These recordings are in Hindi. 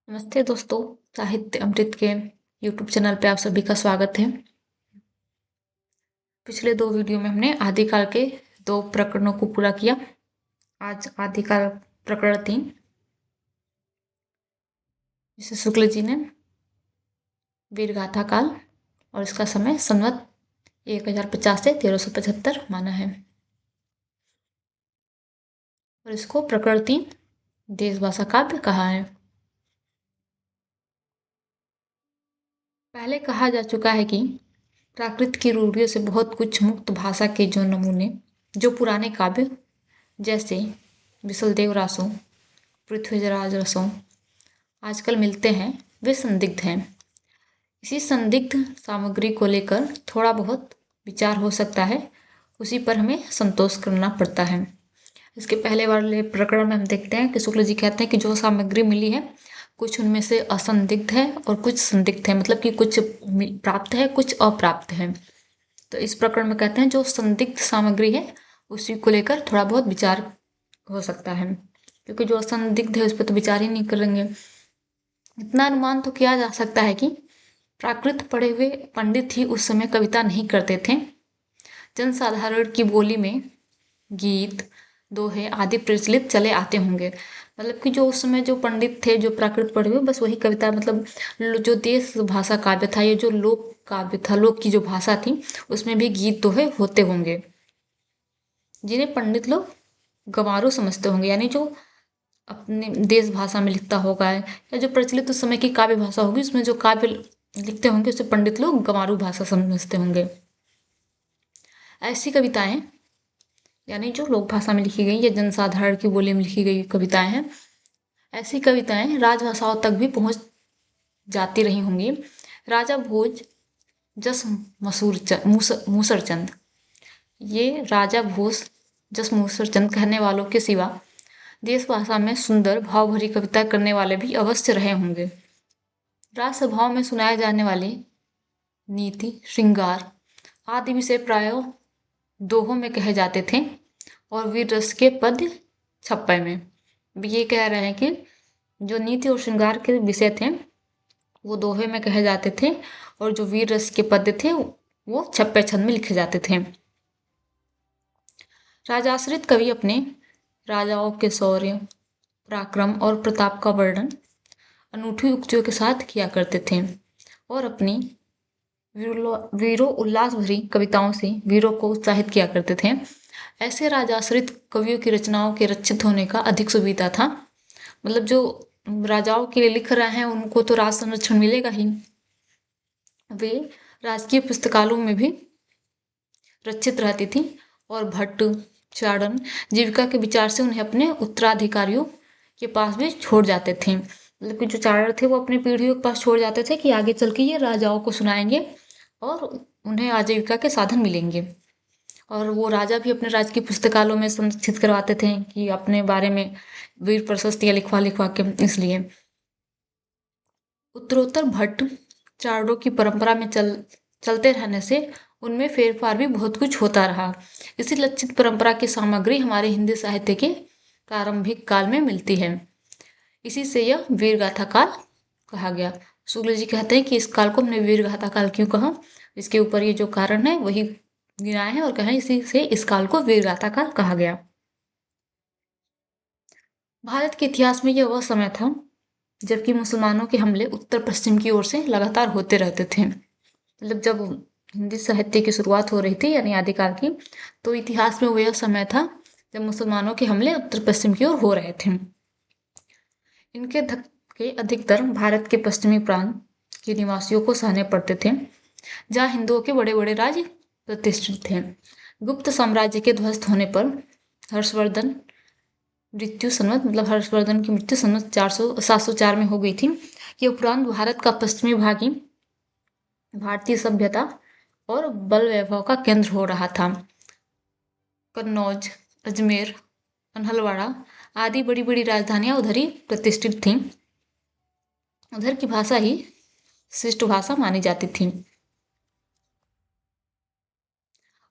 नमस्ते दोस्तों। साहित्य अमृत के यूट्यूब चैनल पे आप सभी का स्वागत है। पिछले दो वीडियो में हमने आदिकाल के दो प्रकरणों को पूरा किया। आज आदिकाल प्रकरण 3, जिसे शुक्ल जी ने वीरगाथा काल और इसका समय संवत 1050 से 1375 माना है, और इसको प्रकरण 3 देशभाषा काव्य कहा है। पहले कहा जा चुका है कि प्राकृत की रूढ़ियों से बहुत कुछ मुक्त भाषा के जो नमूने, जो पुराने काव्य जैसे विशलदेव रासों, पृथ्वीराज रसों आजकल मिलते हैं, वे संदिग्ध हैं। इसी संदिग्ध सामग्री को लेकर थोड़ा बहुत विचार हो सकता है, उसी पर हमें संतोष करना पड़ता है। इसके पहले वाले प्रकरण में हम देखते हैं कि शुक्ल जी कहते हैं कि जो सामग्री मिली है, कुछ उनमें से असंदिग्ध है और कुछ संदिग्ध है, मतलब कि कुछ प्राप्त है, कुछ अप्राप्त है। तो इस प्रकरण में कहते हैं जो संदिग्ध सामग्री है उसी को लेकर थोड़ा बहुत विचार हो सकता है, क्योंकि जो असंदिग्ध है उस पर तो विचार ही नहीं करेंगे। इतना अनुमान तो किया जा सकता है कि प्राकृत पढ़े हुए पंडित ही उस समय कविता नहीं करते थे। जनसाधारण की बोली में गीत, दोहे आदि प्रचलित चले आते होंगे। मतलब कि जो उस समय जो पंडित थे, जो प्राकृत पढ़े हुए, बस वही कविता, मतलब जो देश भाषा काव्य था, ये जो लोक काव्य था, लोक की जो भाषा थी, उसमें भी गीत दोहे होते होंगे, जिन्हें पंडित लोग गंवारू समझते होंगे, यानी जो अपने देश भाषा में लिखता होगा या जो प्रचलित उस समय की काव्य भाषा होगी, उसमें जो काव्य लिखते होंगे उसे पंडित लोग गंवारू भाषा समझते होंगे। ऐसी कविताएं, यानी जो लोक भाषा में लिखी गई या जनसाधारण की बोली में लिखी गई कविताएं हैं, ऐसी कविताएं राजभाषाओं तक भी पहुंच जाती रही होंगी। राजा भोज जस मूसरचंद, ये राजा भोज जस मूसरचंद कहने वालों के सिवा देश भाषा में सुंदर भाव भरी कविता करने वाले भी अवश्य रहे होंगे। राजसभाओं में सुनाए जाने वाले नीति, श्रृंगार आदि विषय प्राय दोहों में कहे जाते थे, और वीर रस के पद्य छप्पे में। ये कह रहे हैं कि जो नीति और श्रृंगार के विषय थे वो दोहे में कहे जाते थे, और जो वीर रस के पद्य थे वो छप्पे छंद में लिखे जाते थे। राजाश्रित कवि अपने राजाओं के शौर्य, पराक्रम और प्रताप का वर्णन अनूठी उक्तियों के साथ किया करते थे, और अपनी वीरों उल्लास भरी कविताओं से वीरों को उत्साहित किया करते थे। ऐसे राजाश्रित कवियों की रचनाओं के रचित होने का अधिक सुविधा था। मतलब जो राजाओं के लिए लिख रहे हैं उनको तो राज संरक्षण मिलेगा ही। वे राजकीय पुस्तकालयों में भी रचित रहती थी, और भट्ट चारण जीविका के विचार से उन्हें अपने उत्तराधिकारियों के पास भी छोड़ जाते थे। मतलब कि जो चारण थे वो अपनी पीढ़ियों के पास छोड़ जाते थे कि आगे चल के ये राजाओं को सुनाएंगे और उन्हें आजीविका के साधन मिलेंगे। और वो राजा भी अपने राज्य की पुस्तकालयों में संरक्षित करवाते थे कि अपने बारे में वीर प्रशस्तियां लिखवा लिखवा के। इसलिए उत्तरोत्तर भट्ट चारणों की परंपरा में चलते रहने से उनमें फेरफार भी बहुत कुछ होता रहा। इसी लक्षित परंपरा की सामग्री हमारे हिंदी साहित्य के प्रारंभिक काल में मिलती है। इसी से यह वीरगाथा काल कहा गया। शुक्ल जी कहते हैं कि इस काल को हमने वीरगाथा काल क्यों कहा, इसके ऊपर ये जो कारण है वही गिनाए हैं, और कहें इसी से इस काल को वीरगाथा काल कहा गया। भारत के इतिहास में यह वह समय था जबकि मुसलमानों के हमले उत्तर पश्चिम की ओर से लगातार होते रहते थे। मतलब जब हिंदी साहित्य की शुरुआत हो रही थी, यानी आदिकाल की, तो इतिहास में वो यह समय था जब मुसलमानों के हमले उत्तर पश्चिम की ओर हो रहे थे। इनके धक्के अधिकतर भारत के पश्चिमी प्रांत के निवासियों को सहने पड़ते थे, जहाँ हिंदुओं के बड़े बड़े राज्य प्रतिष्ठित थे। गुप्त साम्राज्य के ध्वस्त होने पर हर्षवर्धन मृत्यु संवत, मतलब हर्षवर्धन की मृत्यु संवत 704 में हो गई थी। ये उपरांत भारत का पश्चिमी भाग ही भारतीय सभ्यता और बल वैभव का केंद्र हो रहा था। कन्नौज, अजमेर, अनहलवाड़ा आदि बड़ी बड़ी राजधानियां उधर ही प्रतिष्ठित थीं। उधर की भाषा ही श्रेष्ठ भाषा मानी जाती थी,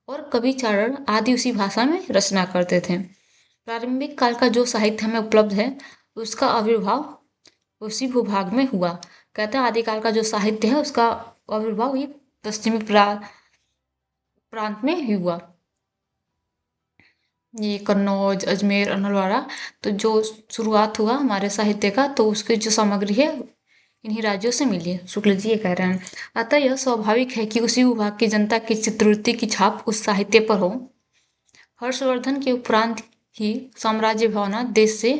और कवि चारण आदि उसी भाषा में रचना करते थे। प्रारंभिक काल का जो साहित्य हमें उपलब्ध है उसका आविर्भाव उसी भूभाग में हुआ। कहते हैं आदिकाल का जो साहित्य है उसका आविर्भाव ये पश्चिमी प्रांत में ही हुआ। ये कन्नौज, अजमेर, अनलवाड़ा, तो जो शुरुआत हुआ हमारे साहित्य का, तो उसकी जो सामग्री है इन्हीं राज्यों से मिली है, शुक्ल जी ये कह रहे हैं। अतः यह स्वाभाविक है कि उसी विभाग की जनता की चित्रवृत्ति की छाप उस साहित्य पर हो। हर्षवर्धन के उपरांत ही साम्राज्य भावना देश से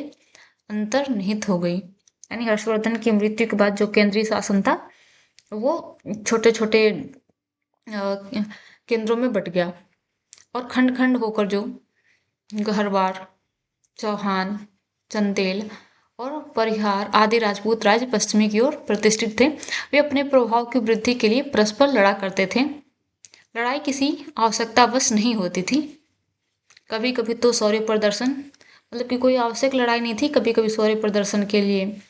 अंतर्निहित हो गई। यानी हर्षवर्धन की मृत्यु के बाद जो केंद्रीय शासन था वो छोटे छोटे केंद्रों में बट गया और खंड खंड होकर जो गहरवाड़, चौहान, चंदेल और परिहार आदि राजपूत राज्य पश्चिमी की ओर प्रतिष्ठित थे, वे अपने प्रभाव की वृद्धि के लिए परस्पर लड़ा करते थे। लड़ाई किसी आवश्यकतावश नहीं होती थी। कभी कभी तो शौर्य प्रदर्शन, मतलब कि कोई आवश्यक लड़ाई नहीं थी, कभी कभी शौर्य प्रदर्शन के लिए,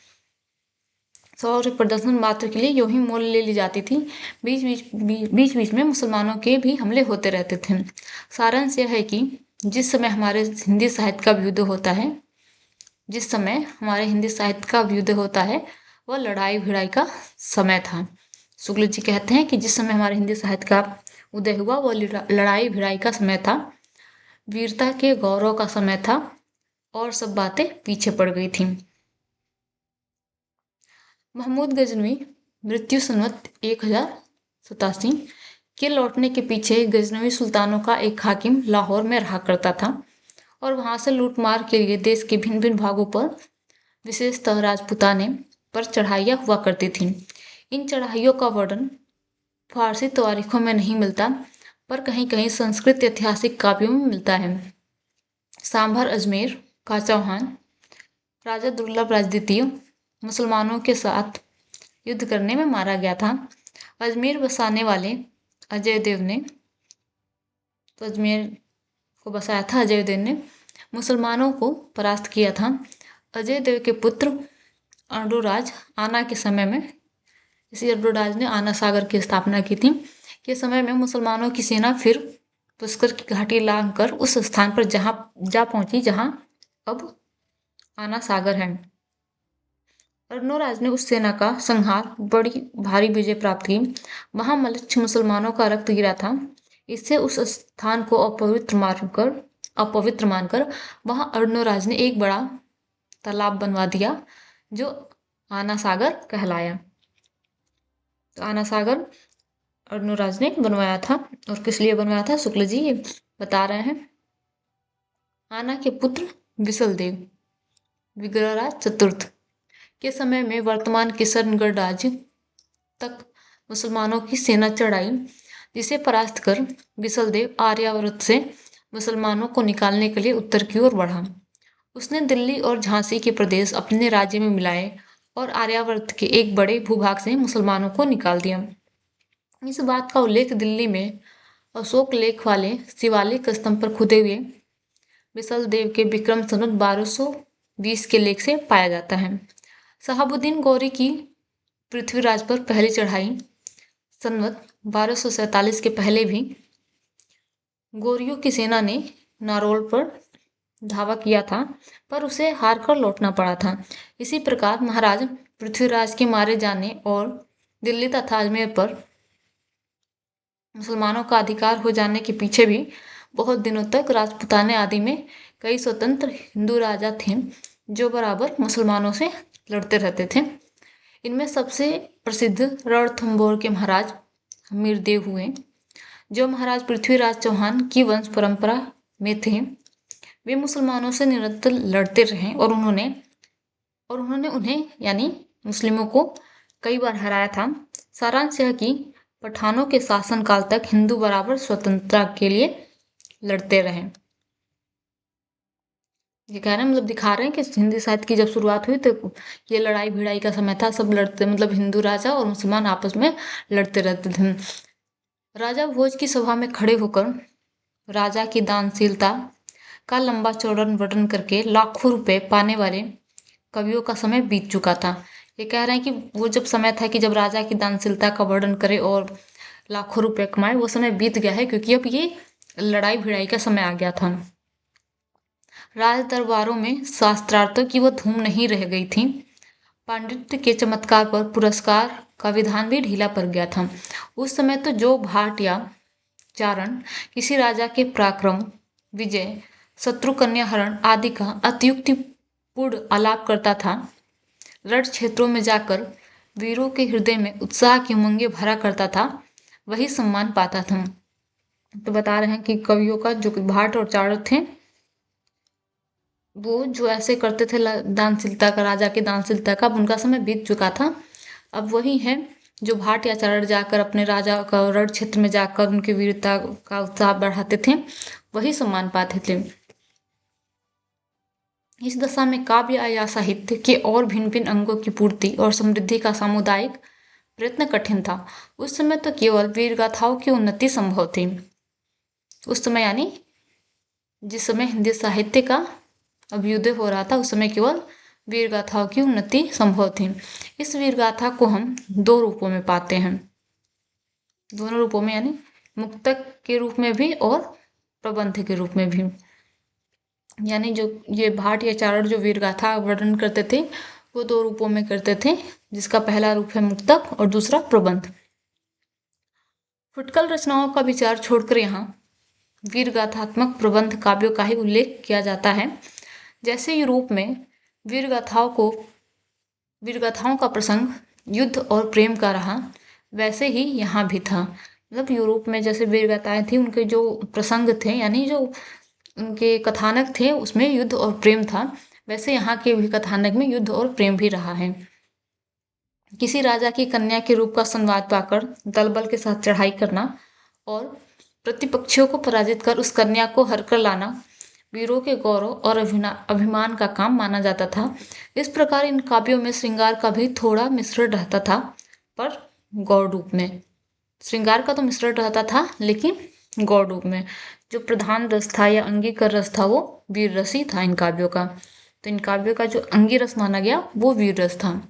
शौर्य प्रदर्शन मात्र के लिए यूं ही मोल ले ली जाती थी। बीच बीच में मुसलमानों के भी हमले होते रहते थे। सारांश यह है कि जिस समय हमारे हिंदी साहित्य का युद्ध होता है, जिस समय हमारे हिंदी साहित्य का युद्ध होता है वह लड़ाई भिड़ाई का समय था। शुक्ल जी कहते हैं कि जिस समय हमारे हिंदी साहित्य का उदय हुआ वह लड़ाई भिड़ाई का समय था, वीरता के गौरव का समय था और सब बातें पीछे पड़ गई थी। महमूद गजनवी मृत्यु संवत 1087 के लौटने के पीछे गजनवी सुल्तानों का एक हाकिम लाहौर में रहा करता था और वहां से लूटमार के लिए देश के भिन्न भिन्न भागों पर, विशेषतः राजपुताने पर चढ़ाइयाँ हुआ करती थीं। इन चढ़ाइयों का वर्णन फारसी तवारीखों में नहीं मिलता, पर कहीं कहीं संस्कृत ऐतिहासिक काव्यों में मिलता है। सांभर अजमेर का चौहान राजा दुर्लभ राज द्वितीय मुसलमानों के साथ युद्ध करने में मारा गया था। अजमेर बसाने वाले अजय देव ने, तो अजमेर को बसाया था अजय देव ने, मुसलमानों को परास्त किया था। अजय देव के पुत्र अर्णोराज आना के समय में, इसी अर्णोराज ने आना सागर की स्थापना की थी, के समय में मुसलमानों की सेना फिर पुष्कर की घाटी लांघ कर उस स्थान पर जा पहुंची जहां अब आना सागर है। अर्णोराज ने उस सेना का संहार, बड़ी भारी विजय प्राप्त की। वहां मलच्छ मुसलमानों का रक्त गिरा था। इससे उस स्थान को अपवित्र मानकर वहां अर्णोराज ने एक बड़ा तालाब बनवा दिया जो आना सागर कहलाया। तो आना सागर अर्णोराज ने बनवाया था, और किस लिए बनवाया था शुक्ल जी बता रहे हैं। आना के पुत्र विशलदेव विग्रहराज चतुर्थ के समय में वर्तमान किशनगढ़ राज्य तक मुसलमानों की सेना चढ़ाई, जिसे परास्त कर विशलदेव आर्यावर्त से मुसलमानों को निकालने के लिए उत्तर की ओर बढ़ा। उसने दिल्ली और झांसी के प्रदेश अपने राज्य में मिलाए और आर्यावर्त के एक बड़े भूभाग से मुसलमानों को निकाल दिया। इस बात का उल्लेख दिल्ली में अशोक लेख वाले शिवालिक स्तंभ पर खुदे हुए विशलदेव के विक्रम संवत 1220 के लेख से पाया जाता है। शहाबुद्दीन गौरी की पृथ्वीराज पर पहली चढ़ाई संवत 1247 के पहले भी गौरियों की सेना ने नारोल पर धावा किया था, पर उसे हार कर लौटना पड़ा था। इसी प्रकार महाराज पृथ्वीराज के मारे जाने और दिल्ली तथा अजमेर पर मुसलमानों का अधिकार हो जाने के पीछे भी बहुत दिनों तक राजपुताने आदि में कई स्वतंत्र हिंदू राजा थे जो बराबर मुसलमानों से लड़ते रहते थे। इनमें सबसे प्रसिद्ध रणथंभौर के महाराज हमीरदेव हुए, जो महाराज पृथ्वीराज चौहान की वंश परंपरा में थे। वे मुसलमानों से निरंतर लड़ते रहे और उन्होंने उन्हें यानी मुस्लिमों को कई बार हराया था। सारांश यह कि पठानों के शासनकाल तक हिंदू बराबर स्वतंत्रता के लिए लड़ते रहे। ये कह रहे हैं, मतलब दिखा रहे हैं कि हिंदी साहित्य की जब शुरुआत हुई तो ये लड़ाई भिड़ाई का समय था, सब लड़ते, मतलब हिंदू राजा और मुसलमान आपस में लड़ते रहते थे। राजा भोज की सभा में खड़े होकर राजा की दानशीलता का लंबा चौड़ा वर्णन करके लाखों रुपए पाने वाले कवियों का समय बीत चुका था। ये कह रहे हैं कि वो जब समय था कि जब राजा की दानशीलता का वर्णन करे और लाखों रुपए कमाए, वो समय बीत गया है, क्योंकि अब ये लड़ाई भिड़ाई का समय आ गया था। राज दरबारों में शास्त्रार्थों की वो धूम नहीं रह गई थी। पांडित्य के चमत्कार पर पुरस्कार का विधान भी ढीला पड़ गया था। उस समय तो जो भाट या चारण किसी राजा के पराक्रम, विजय, शत्रु कन्या हरण आदि का अत्युक्तिपूर्ण आलाप करता था, रण क्षेत्रों में जाकर वीरों के हृदय में उत्साह की उमंगें भरा करता था, वही सम्मान पाता था। तो बता रहे हैं कि कवियों का जो भाट और चाणक्य थे, वो जो ऐसे करते थे दानशीलता का, राजा की दानशीलता का, अब उनका समय बीत चुका था। अब वही है जो भाट या चारण जाकर अपने राजा का रण क्षेत्र में जाकर उनकी वीरता का उत्साह बढ़ाते थे, वही सम्मान पाते थे। इस दशा में काव्य या साहित्य के और भिन्न भिन्न अंगों की पूर्ति और समृद्धि का सामुदायिक प्रयत्न कठिन था। उस समय तो केवल वीर गाथाओं की उन्नति संभव थी। उस समय यानी जिस समय हिंदी साहित्य का अभ्युदय हो रहा था, उस समय केवल वीर गाथाओं की उन्नति संभव थी। इस वीर गाथा को हम दो रूपों में पाते हैं, दोनों रूपों में, यानी मुक्तक के रूप में भी और प्रबंध के रूप में भी। यानी जो ये भाट या चारण जो वीर गाथा वर्णन करते थे, वो दो रूपों में करते थे, जिसका पहला रूप है मुक्तक और दूसरा प्रबंध। फुटकल रचनाओं का विचार छोड़कर यहाँ वीर गाथात्मक प्रबंध काव्यों का ही उल्लेख किया जाता है। जैसे यूरोप में वीर गाथाओं का प्रसंग युद्ध और प्रेम का रहा, वैसे ही यहाँ भी था। मतलब यूरोप में जैसे वीर गाथाएं थी, उनके जो प्रसंग थे, यानी जो उनके कथानक थे, उसमें युद्ध और प्रेम था, वैसे यहाँ के भी कथानक में युद्ध और प्रेम भी रहा है। किसी राजा की कन्या के रूप का संवाद पाकर दलबल के साथ चढ़ाई करना और प्रतिपक्षियों को पराजित कर उस कन्या को हर कर लाना वीरों के गौरव और अभिमान का काम माना जाता था। इस प्रकार इन काव्यों में श्रृंगार का भी थोड़ा मिश्रण रहता था, पर गौर रूप में। श्रृंगार का तो मिश्रण रहता था, लेकिन गौर रूप में। जो प्रधान रस था या अंगीकर रस था, वो वीर रस ही था इन काव्यों का। तो इन काव्यों का जो अंगी रस माना गया, वो वीर रस था।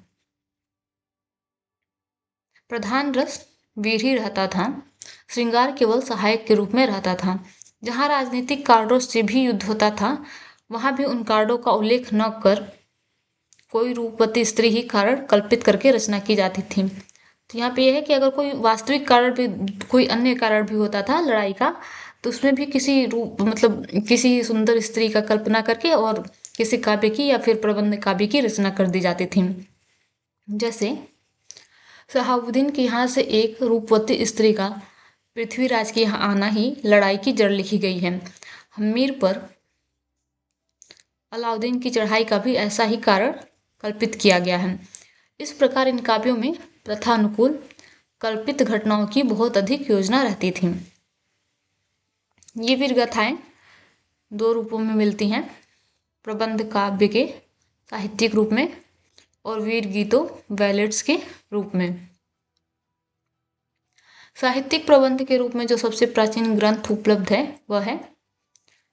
प्रधान रस वीर ही रहता था, श्रृंगार केवल सहायक के रूप में रहता था। जहाँ राजनीतिक कारणों से भी युद्ध होता था, वहाँ भी उन कारणों का उल्लेख न कर कोई रूपवती स्त्री ही कारण कल्पित करके रचना की जाती थी। तो यहाँ पे यह है कि अगर कोई वास्तविक कारण भी, कोई अन्य कारण भी होता था लड़ाई का, तो उसमें भी किसी रूप, मतलब किसी सुंदर स्त्री का कल्पना करके और किसी काव्य की या फिर प्रबंध काव्य की रचना कर दी जाती थी। जैसे शहाबुद्दीन के यहाँ से एक रूपवती स्त्री का पृथ्वीराज के यहाँ आना ही लड़ाई की जड़ लिखी गई है। हम्मीर पर अलाउद्दीन की चढ़ाई का भी ऐसा ही कारण कल्पित किया गया है। इस प्रकार इन काव्यों में प्रथानुकूल कल्पित घटनाओं की बहुत अधिक योजना रहती थी। ये वीर गाथाएं दो रूपों में मिलती हैं, प्रबंध काव्य के साहित्यिक रूप में और वीर गीतों बैलेट्स के रूप में। साहित्यिक प्रबंध के रूप में जो सबसे प्राचीन ग्रंथ उपलब्ध है, वह है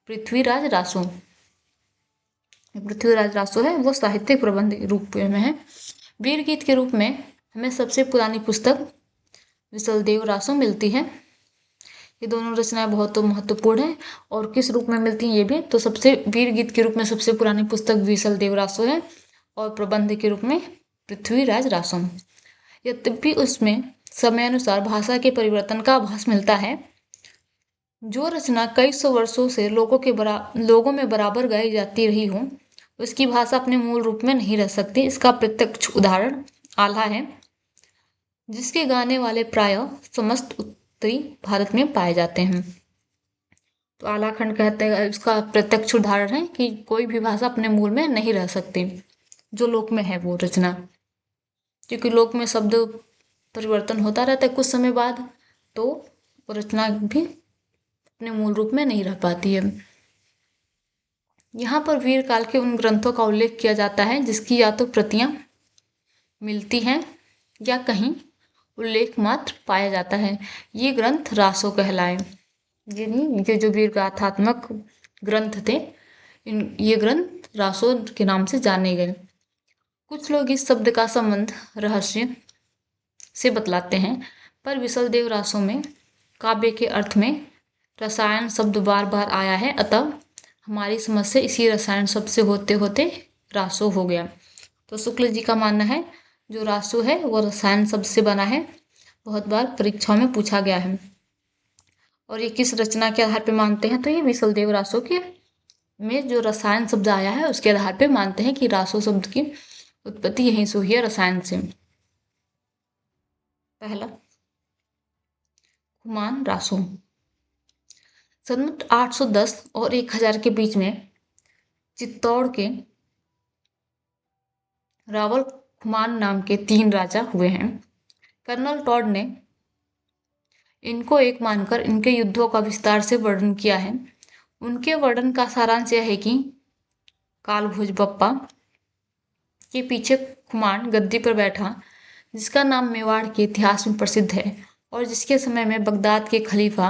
पृथ्वीराज रासो। पृथ्वीराज रासो है, वो साहित्यिक प्रबंध के रूप में है। वीर गीत के रूप में हमें सबसे पुरानी पुस्तक विसलदेव रासो मिलती है। ये दोनों रचनाएं बहुत महत्वपूर्ण हैं। और किस रूप में मिलती हैं ये भी, तो सबसे वीर गीत के रूप में सबसे पुरानी पुस्तक विसलदेव रासो है और प्रबंध के रूप में पृथ्वीराज रासो। यद्यपि उसमें समय अनुसार भाषा के परिवर्तन का आभास मिलता है। जो रचना कई सौ वर्षों से लोगों में बराबर गाई जाती रही हो, उसकी भाषा अपने मूल रूप में नहीं रह सकती। इसका प्रत्यक्ष उदाहरण आल्हा है, जिसके गाने वाले प्रायः समस्त उत्तरी भारत में पाए जाते हैं। तो आल्हा खंड कहते हैं, इसका प्रत्यक्ष उदाहरण है कि कोई भी भाषा अपने मूल में नहीं रह सकती, जो लोक में है वो रचना। क्योंकि लोक में शब्द परिवर्तन होता रहता है कुछ समय बाद, तो वो रचना भी अपने मूल रूप में नहीं रह पाती है। यहाँ पर वीर काल के उन ग्रंथों का उल्लेख किया जाता है जिसकी या तो प्रतियां मिलती हैं या कहीं उल्लेख मात्र पाया जाता है। ये ग्रंथ रासो कहलाए। ये जो वीर गाथात्मक ग्रंथ थे, ये ग्रंथ रासो के नाम से जाने गए। कुछ लोग इस शब्द का संबंध रहस्य से बतलाते हैं, पर विसलदेव रासो में काव्य के अर्थ में रसायन शब्द बार बार आया है, अतः हमारी समझ से इसी रसायन शब्द से होते होते रासो हो गया। तो शुक्ल जी का मानना है जो रासो है वो रसायन शब्द से बना है, बहुत बार परीक्षाओं में पूछा गया है। और ये किस रचना के आधार पर मानते हैं, तो ये विशलदेव रासो के में जो रसायन शब्द आया है उसके आधार पर मानते हैं कि रासो शब्द की उत्पत्ति यहीं से हुई है, रसायन से। पहला खुमान रासो। सन 810 और 1000 के बीच में चित्तौड़ के रावल खुमान नाम के 3 राजा हुए हैं। कर्नल टॉड ने इनको एक मानकर इनके युद्धों का विस्तार से वर्णन किया है। उनके वर्णन का सारांश यह है कि कालभोज बप्पा के पीछे खुमान गद्दी पर बैठा, जिसका नाम मेवाड़ के इतिहास में प्रसिद्ध है और जिसके समय में बगदाद के खलीफा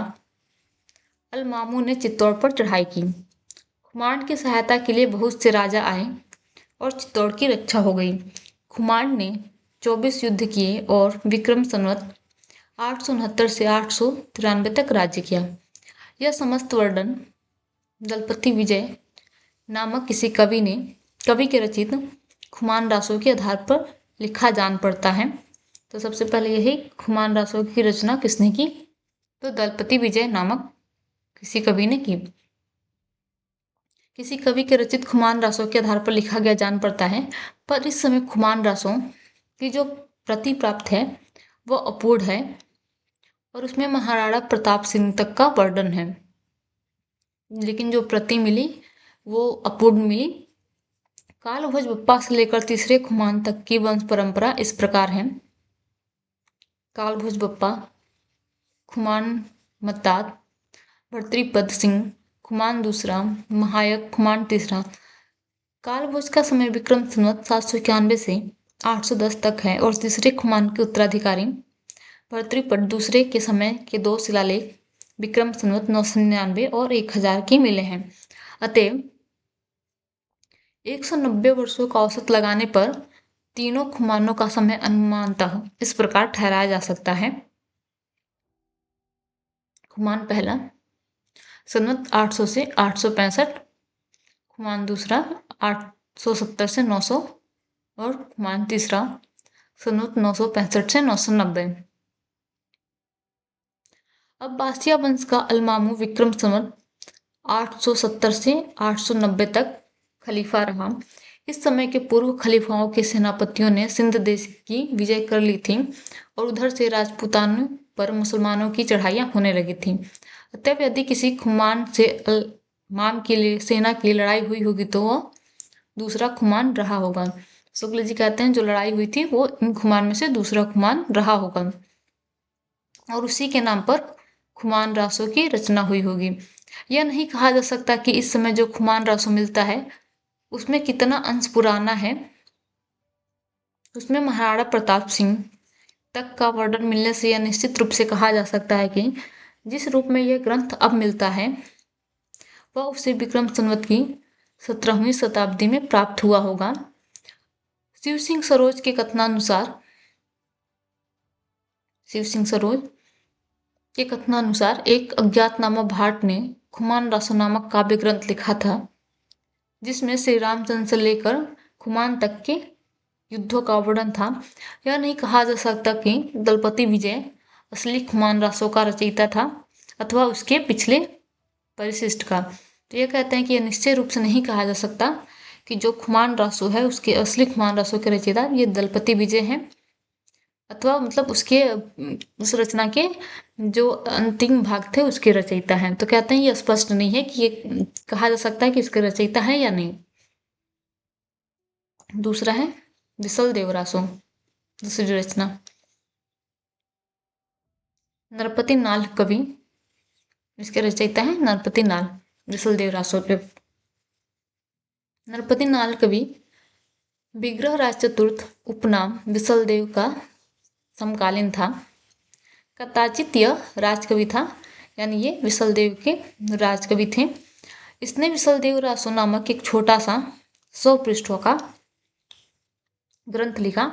अल मामून ने चित्तौड़ पर चढ़ाई की। खुमान की सहायता के लिए बहुत से राजा आए और चित्तौड़ की रक्षा हो गई। खुमान ने 24 युद्ध किए और विक्रम संवत 869 से 893 तक राज्य किया। यह समस्त वर्णन दलपति विजय नामक किसी कवि के रचित खुमान रासो के आधार पर लिखा जान पड़ता है। तो सबसे पहले यही खुमान रासो की रचना किसने की, तो दलपति विजय नामक किसी कवि ने की। किसी कवि के रचित खुमान रासों के आधार पर लिखा गया जान पड़ता है, पर इस समय खुमान रासों की जो प्रति प्राप्त है वह अपूर्ण है और उसमें महाराणा प्रताप सिंह तक का वर्णन है, लेकिन जो प्रति मिली वो अपूर्ण मिली। कालभोज बप्पा से लेकर तीसरे खुमान तक की वंश परंपरा इस प्रकार है। कालभोज बप्पा, खुमान मत्तात, भर्तृपद सिंह, खुमान दूसरा, महायक खुमान तीसरा। कालभोज का समय विक्रम संवत 791 से 810 तक है और तीसरे खुमान के उत्तराधिकारी भर्तृपद दूसरे के समय के 2 शिलालेख विक्रम संवत 999 और 1000 के मिले हैं। अतएव 190 वर्षों का औसत लगाने पर तीनों खुमानों का समय अनुमानतः इस प्रकार ठहराया जा सकता है। खुमान पहला संवत 800 से 865, खुमान दूसरा 870 से 900 और खुमान तीसरा संवत 965 से 990। अब्बासिया वंश का अलमामू विक्रम संवत 870 से 890 तक खलीफा रहा। इस समय के पूर्व खलीफाओं के सेनापतियों ने सिंध देश की विजय कर ली थी और उधर से राजपूतानों पर मुसलमानों की चढ़ाइयाँ होने लगी थी। अतः यदि किसी खुमान से अलमाम के लिए सेना की लड़ाई हुई होगी तो वह दूसरा खुमान रहा होगा। शुक्ल जी कहते हैं जो लड़ाई हुई थी वो इन खुमान में से दूसरा खुमान रहा होगा और उसी के नाम पर खुमान रासों की रचना हुई होगी। यह नहीं कहा जा सकता कि इस समय जो खुमान रासो मिलता है उसमें कितना अंश पुराना है। उसमें महाराणा प्रताप सिंह तक का वर्णन मिलने से यह निश्चित रूप से कहा जा सकता है कि जिस रूप में यह ग्रंथ अब मिलता है वह उसे विक्रम संवत की 17वीं शताब्दी में प्राप्त हुआ होगा। शिव सिंह सरोज के कथनानुसार एक अज्ञातनामा भाट ने खुमान रासो नामक काव्य ग्रंथ लिखा था, जिसमें श्री रामचंद्र से लेकर खुमान तक के युद्धों का वर्णन था। यह नहीं कहा जा सकता कि दलपति विजय असली खुमान रासो का रचयिता था अथवा उसके पिछले परिशिष्ट का। तो यह कहते हैं कि यह निश्चय रूप से नहीं कहा जा सकता कि जो खुमान रासो है उसके असली खुमान रासो के रचयिता ये दलपति विजय हैं अथवा मतलब उसके उस रचना के जो अंतिम भाग थे उसके रचयिता हैं। तो कहते हैं ये स्पष्ट नहीं है कि ये कहा जा सकता है कि इसके रचयिता है या नहीं। दूसरा है विशलदेव रासो, दूसरी रचना नरपति नाल कवि, इसके रचयिता है नरपति नाल। विशलदेव रासो के नरपति नाल कवि विग्रह राज चतुर्थ उपनाम विशलदेव का समकालीन था। कदाचित यह राजकवि था, यानी ये विशलदेव के राजकवि थे। इसने विशलदेव रासो नामक एक छोटा सा 100 पृष्ठों का ग्रंथ लिखा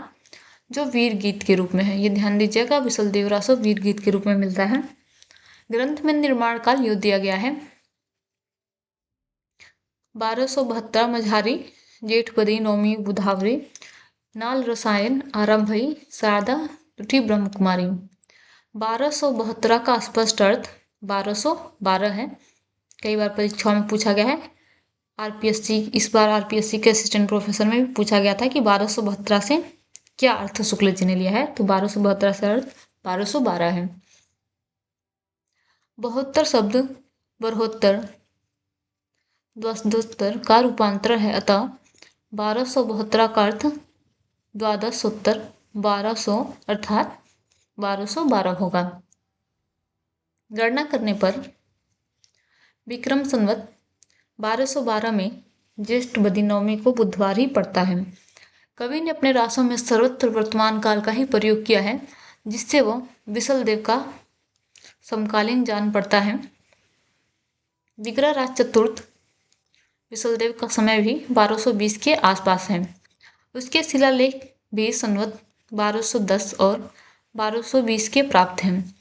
जो वीर गीत के रूप में है। ये ध्यान दीजिएगा, विशलदेव रासो वीर गीत के रूप में मिलता है। ग्रंथ में निर्माण काल यूँ दिया गया है 1272 मझारी जेठ बदी नौमी बुधावरी नाल रसायन आरंभ भई शारदा तुठी ब्रह्म कुमारी। 1272 का स्पष्ट अर्थ 1212 है। कई बार परीक्षाओं में पूछा गया है। आरपीएससी इस बार आरपीएससी के असिस्टेंट प्रोफेसर में भी पूछा गया था कि 1272 से क्या अर्थ शुक्ल जी ने लिया है, तो 1272 से अर्थ 1212 है। 72 शब्द बरहोत्तर द्वसदोत्तर का रूपांतर है, अतः 1272 का अर्थ द्वादशोत्तर 1200 अर्थात 1212 होगा। गणना करने पर विक्रम संवत 1212 में ज्येष्ठ बदी नवमी को बुधवार ही पड़ता है। कवि ने अपने रासों में सर्वत्र वर्तमान काल का ही प्रयोग किया है, जिससे वह विसल देव का समकालीन जान पड़ता है। विग्रह राज चतुर्थ विसल देव का समय भी 1220 के आसपास है। उसके शिलालेख भी संवत 1210 और 1220 के प्राप्त हैं।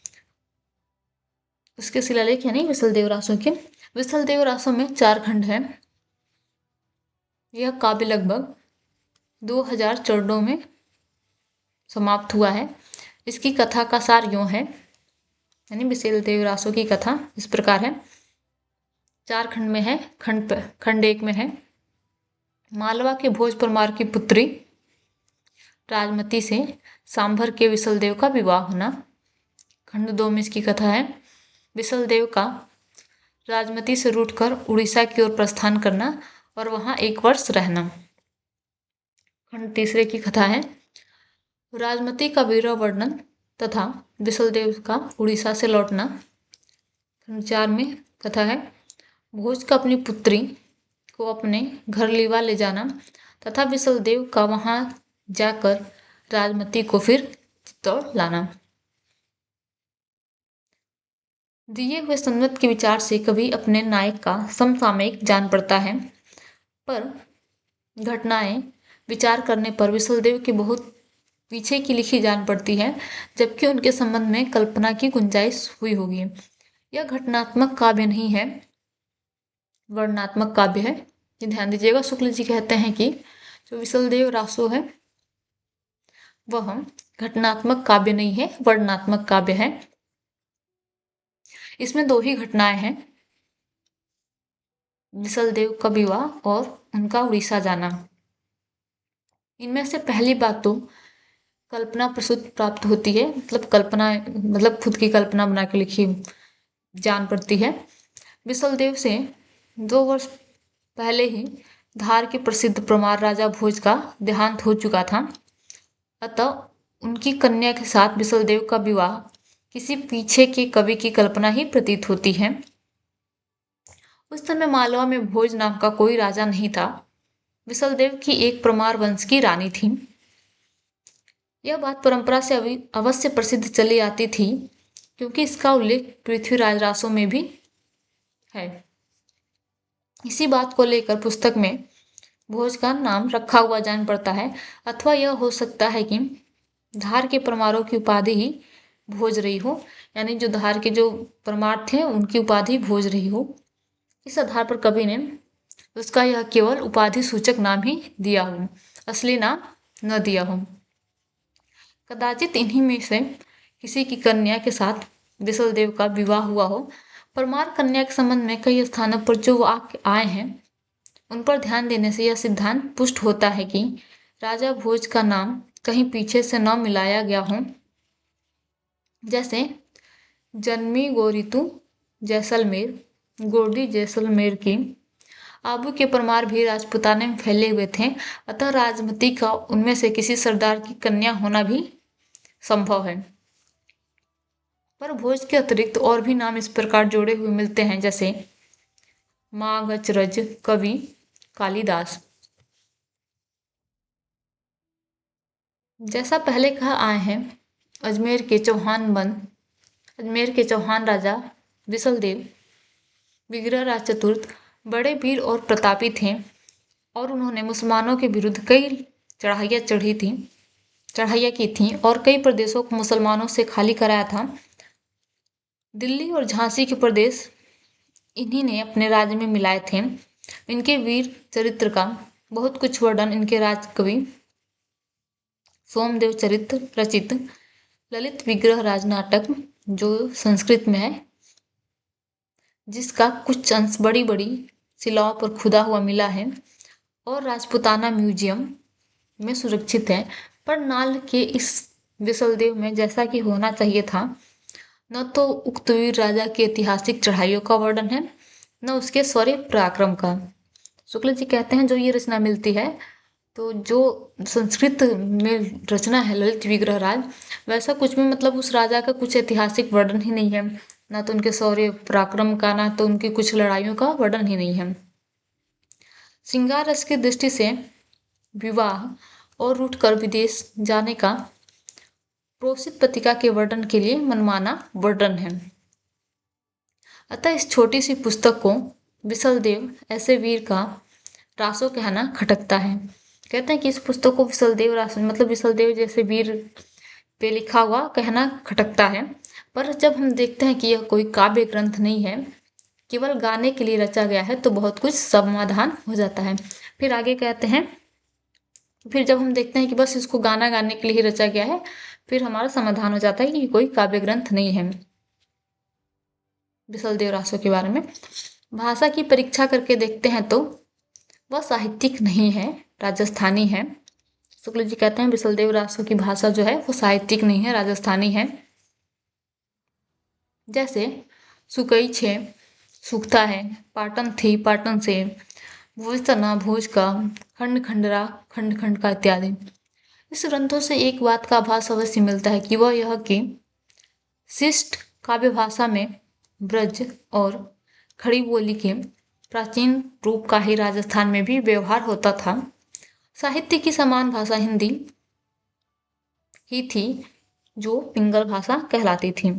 उसके शिलालेख यानी विसल देव रासों के। विसल देव रासों में 4 खंड हैं। यह काव्य लगभग 2000 चरणों में समाप्त हुआ है। इसकी कथा का सार यूं है, यानी विसल देव रासों की कथा इस प्रकार है। 4 खंड में है। खंड 1 में है मालवा के भोज परमार की पुत्री राजमती से सांभर के विसल देव का विवाह होना। खंड 2 में इसकी कथा है विसल देव का राजमती से रूठकर उड़ीसा की ओर प्रस्थान करना और वहां 1 वर्ष रहना। खंड 3 की कथा है राजमती का वीर वर्णन तथा विसल देव का उड़ीसा से लौटना। खंड 4 में कथा है भोज का अपनी पुत्री को अपने घर लीवा ले जाना तथा विसल देव का वहां जाकर राजमती को फिर चित्तौड़ लाना। दिए हुए संवत के विचार से कवि अपने नायक का समसामयिक जान पड़ता है, पर घटनाएं विचार करने पर विसल देव की बहुत पीछे की लिखी जान पड़ती है, जबकि उनके संबंध में कल्पना की गुंजाइश हुई होगी। यह घटनात्मक काव्य नहीं है, वर्णनात्मक काव्य है। ये ध्यान दीजिएगा। शुक्ल जी कहते हैं कि जो विसल देव रासो है वह घटनात्मक काव्य नहीं है, वर्णनात्मक काव्य है। इसमें 2 ही घटनाएं हैं, विसल देव का विवाह और उनका उड़ीसा जाना। इनमें से पहली बात तो कल्पना प्रसूत प्राप्त होती है, मतलब खुद की कल्पना बना के लिखी जान पड़ती है। विसल देव से 2 वर्ष पहले ही धार के प्रसिद्ध परमार राजा भोज का देहांत हो चुका था, अतः उनकी कन्या के साथ विसल देव का विवाह किसी पीछे के कवि की कल्पना ही प्रतीत होती है। उस समय मालवा में भोज नाम का कोई राजा नहीं था। विसल देव की एक परमार वंश की रानी थी। यह बात परंपरा से अवश्य प्रसिद्ध चली आती थी, क्योंकि इसका उल्लेख पृथ्वीराज रासों में भी है। इसी बात को लेकर पुस्तक में भोज का नाम रखा हुआ जान पड़ता है, अथवा यह हो सकता है कि धार के परमारों की उपाधि ही भोज रही हो, यानी जो धार के जो परमार थे उनकी उपाधि भोज रही हो। इस आधार पर कवि ने उसका यह केवल उपाधि सूचक नाम ही दिया हो, असली नाम न दिया हो। कदाचित इन्हीं में से किसी की कन्या के साथ विसल देव का विवाह हुआ हो। परमार कन्या के संबंध में कई स्थानों पर जो वाक्य आए हैं उन पर ध्यान देने से यह सिद्धांत पुष्ट होता है कि राजा भोज का नाम कहीं पीछे से न मिलाया गया हो। जैसे जन्मी गोरितु जैसलमेर, गोरडी जैसलमेर की आबू के परमार भी राजपुताने में फैले हुए थे, अतः राजमती का उनमें से किसी सरदार की कन्या होना भी संभव है। पर भोज के अतिरिक्त और भी नाम इस प्रकार जोड़े हुए मिलते हैं, जैसे मागचरज कवि कालिदास। जैसा पहले कहा आए हैं, अजमेर के चौहान राजा विसल देव विग्रह राज चतुर्थ बड़े वीर और प्रतापी थे और उन्होंने मुसलमानों के विरुद्ध कई चढ़ाइयाँ की थीं और कई प्रदेशों को मुसलमानों से खाली कराया था। दिल्ली और झांसी के प्रदेश इन्हीं ने अपने राज्य में मिलाए थे। इनके वीर चरित्र का बहुत कुछ वर्णन इनके राज कवि सोमदेव चरित रचित ललित विग्रह राज नाटक जो संस्कृत में है, जिसका कुछ अंश बड़ी बड़ी शिलाओं पर खुदा हुआ मिला है और राजपुताना म्यूजियम में सुरक्षित है। पर नाल के इस विसलदेव में जैसा कि होना चाहिए था, न तो उक्त वीर राजा की ऐतिहासिक चढ़ाइयों का वर्णन है, न उसके शौर्य पराक्रम का। शुक्ल जी कहते हैं जो ये रचना मिलती है, तो जो संस्कृत में रचना है ललित विग्रह राज, वैसा कुछ भी मतलब उस राजा का कुछ ऐतिहासिक वर्णन ही नहीं है, ना तो उनके शौर्य पराक्रम का, ना तो उनकी कुछ लड़ाइयों का वर्णन ही नहीं है। श्रृंगार रस की दृष्टि से विवाह और रूठ कर विदेश जाने का प्रोसित पत्रिका के वर्णन के लिए मनमाना वर्णन है। अतः इस छोटी सी पुस्तक को विसलदेव ऐसे वीर का रासो कहना खटकता है। कहते हैं कि इस पुस्तक को विसलदेव रासो मतलब विसलदेव जैसे वीर पे लिखा हुआ कहना खटकता है। पर जब हम देखते हैं कि यह कोई काव्य ग्रंथ नहीं है, केवल गाने के लिए रचा गया है, तो बहुत कुछ समाधान हो जाता है। फिर आगे कहते हैं, फिर जब हम देखते हैं कि बस इसको गाना गाने के लिए ही रचा गया है, फिर हमारा समाधान हो जाता है कि कोई काव्य ग्रंथ नहीं है। विसलदेव रासो के बारे में भाषा की परीक्षा करके देखते हैं तो वह साहित्यिक नहीं है, राजस्थानी है। शुक्ल जी कहते हैं विसलदेव रासो की भाषा जो है वो साहित्यिक नहीं है, राजस्थानी है। जैसे सुकई छे सूखता है, पाटन थी पाटन से, भोज तना भोज का, खंड खंडरा खंड खंड का इत्यादि। इस ग्रंथों से एक बात का आभास अवश्य मिलता है कि वह यह कि शिष्ट काव्य भाषा में ब्रज और खड़ी बोली के प्राचीन रूप का ही राजस्थान में भी व्यवहार होता था। साहित्य की समान भाषा हिंदी ही थी जो पिंगल भाषा कहलाती थी,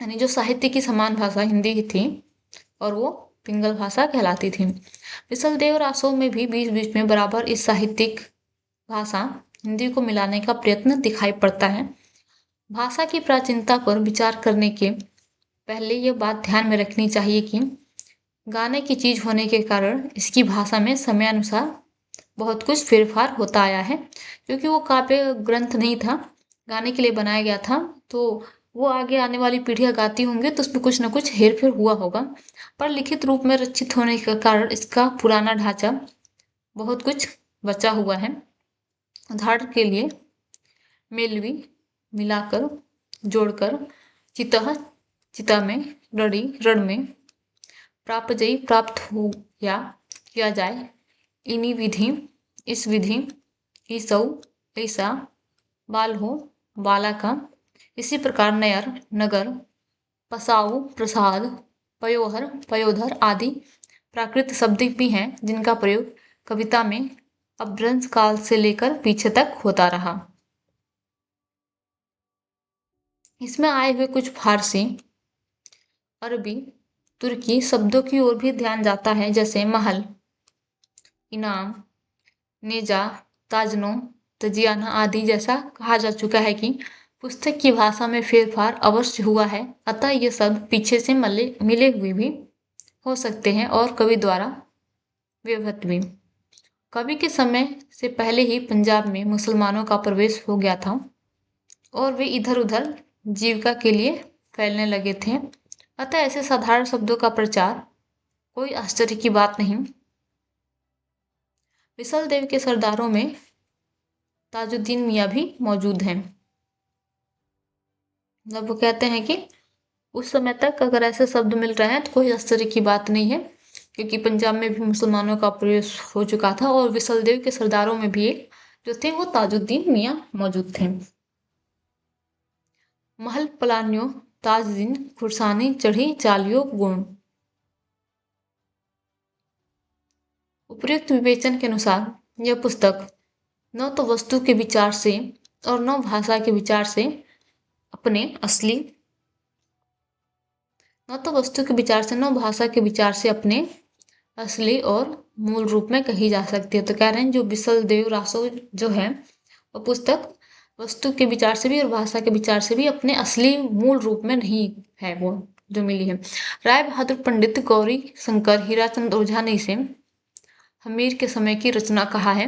यानी जो साहित्य की समान भाषा हिंदी ही थी और वो पिंगल भाषा कहलाती थी। विसलदेव रासो में भी बीच बीच में बराबर इस साहित्यिक भाषा हिंदी को मिलाने का प्रयत्न दिखाई पड़ता है। भाषा की प्राचीनता पर विचार करने के पहले ये बात ध्यान में रखनी चाहिए कि गाने की चीज होने के कारण इसकी भाषा में समयानुसार बहुत कुछ फेरफार होता आया है, क्योंकि वो काव्य ग्रंथ नहीं था, गाने के लिए बनाया गया था, तो वो आगे आने वाली पीढ़ियां गाती होंगी तो उसमें कुछ न कुछ हेर फेर हुआ होगा। पर लिखित रूप में रचित होने के कारण इसका पुराना ढांचा बहुत कुछ बचा हुआ है। उदाहरण के लिए मेलवी मिलाकर जोड़कर, चितः चिता में, रड़ी रण में, प्रापजयी प्राप्त हो या किया जाए, इनी विधि इस विधि, ईसौ ऐसा, बाल हो बाला का। इसी प्रकार नयर नगर, पसाऊ प्रसाद, पयोहर पयोधर आदि प्राकृत शब्द भी हैं जिनका प्रयोग कविता में अपभ्रंश काल से लेकर पीछे तक होता रहा। इसमें आए हुए कुछ फारसी, अरबी, तुर्की शब्दों की ओर भी ध्यान जाता है, जैसे महल, इनाम, नेजा, ताजनो, तजियाना आदि। जैसा कहा जा चुका है कि पुस्तक की भाषा में फेरफार अवश्य हुआ है, अतः ये शब्द पीछे से मिले हुए भी हो सकते हैं और कवि द्वारा व्यवहृत भी। कवि के समय से पहले ही पंजाब में मुसलमानों का प्रवेश हो गया था और वे इधर उधर जीविका के लिए फैलने लगे थे, अतः ऐसे साधारण शब्दों का प्रचार कोई आश्चर्य की बात नहीं। विसलदेव के सरदारों में ताजुद्दीन मियाँ भी मौजूद हैं। मतलब वो कहते हैं कि उस समय तक अगर ऐसे शब्द मिल रहे हैं तो कोई आश्चर्य की बात नहीं है, क्योंकि पंजाब में भी मुसलमानों का प्रवेश हो चुका था और विसलदेव के सरदारों में भी एक जो थे वो ताजुद्दीन मियाँ मौजूद थे। महल पलान्यो ताजुद्दीन खुरसानी चढ़ी चालियो गुण। उपयुक्त विवेचन के अनुसार यह पुस्तक न तो वस्तु के विचार से और न भाषा के विचार से अपने असली न तो वस्तु के विचार से न भाषा के विचार से अपने असली और मूल रूप में कही जा सकती है। तो कह रहे हैं जो विसलदेव रासो जो है वो पुस्तक वस्तु के विचार से भी और भाषा के विचार से भी अपने असली मूल रूप में नहीं है वो जो मिली है। राय बहादुर पंडित, गौरी शंकर, हीराचंद ओझा ने इसे हमीर के समय की रचना कहा है।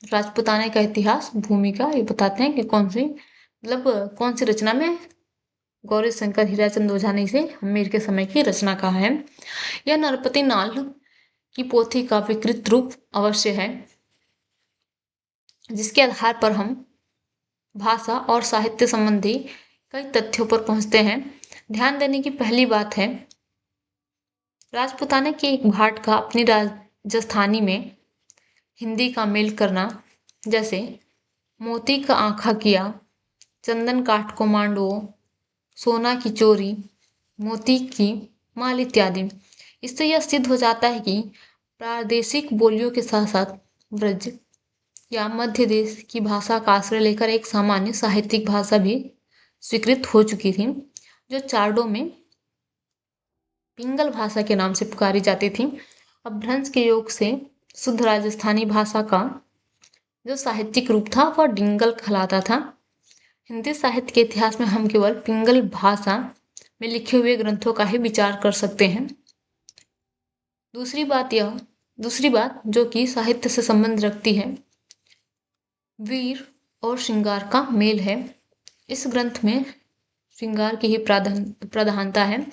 राजपूताना का इतिहास भूमिका ये बताते हैं कि कौन सी रचना में गौरी शंकर हीराचंद ओझा ने इसे हम्मीर के समय की रचना कहा है। यह नरपति नाल की पोथी का विकृत रूप अवश्य है, जिसके आधार पर हम भाषा और साहित्य संबंधी कई तथ्यों पर पहुंचते हैं। ध्यान देने की पहली बात है, राजपूताना के एक भाट का अपनी राजस्थानी में हिंदी का मेल करना, जैसे मोती का आंखा किया, चंदन काठ को मांडो, सोना की चोरी, मोती की माल इत्यादि। इससे यह सिद्ध हो जाता है कि प्रादेशिक बोलियों के साथ साथ ब्रज या मध्य देश की भाषा का आश्रय लेकर एक सामान्य साहित्यिक भाषा भी स्वीकृत हो चुकी थी, जो चार्डो में पिंगल भाषा के नाम से पुकारी जाती थी। अपभ्रंश के योग से शुद्ध राजस्थानी भाषा का जो साहित्यिक रूप था वह डिंगल कहलाता था। हिंदी साहित्य के इतिहास में हम केवल पिंगल भाषा में लिखे हुए ग्रंथों का ही विचार कर सकते हैं। दूसरी बात जो कि साहित्य से संबंध रखती है, वीर और श्रृंगार का मेल है। इस ग्रंथ में श्रृंगार की ही प्रधानता है।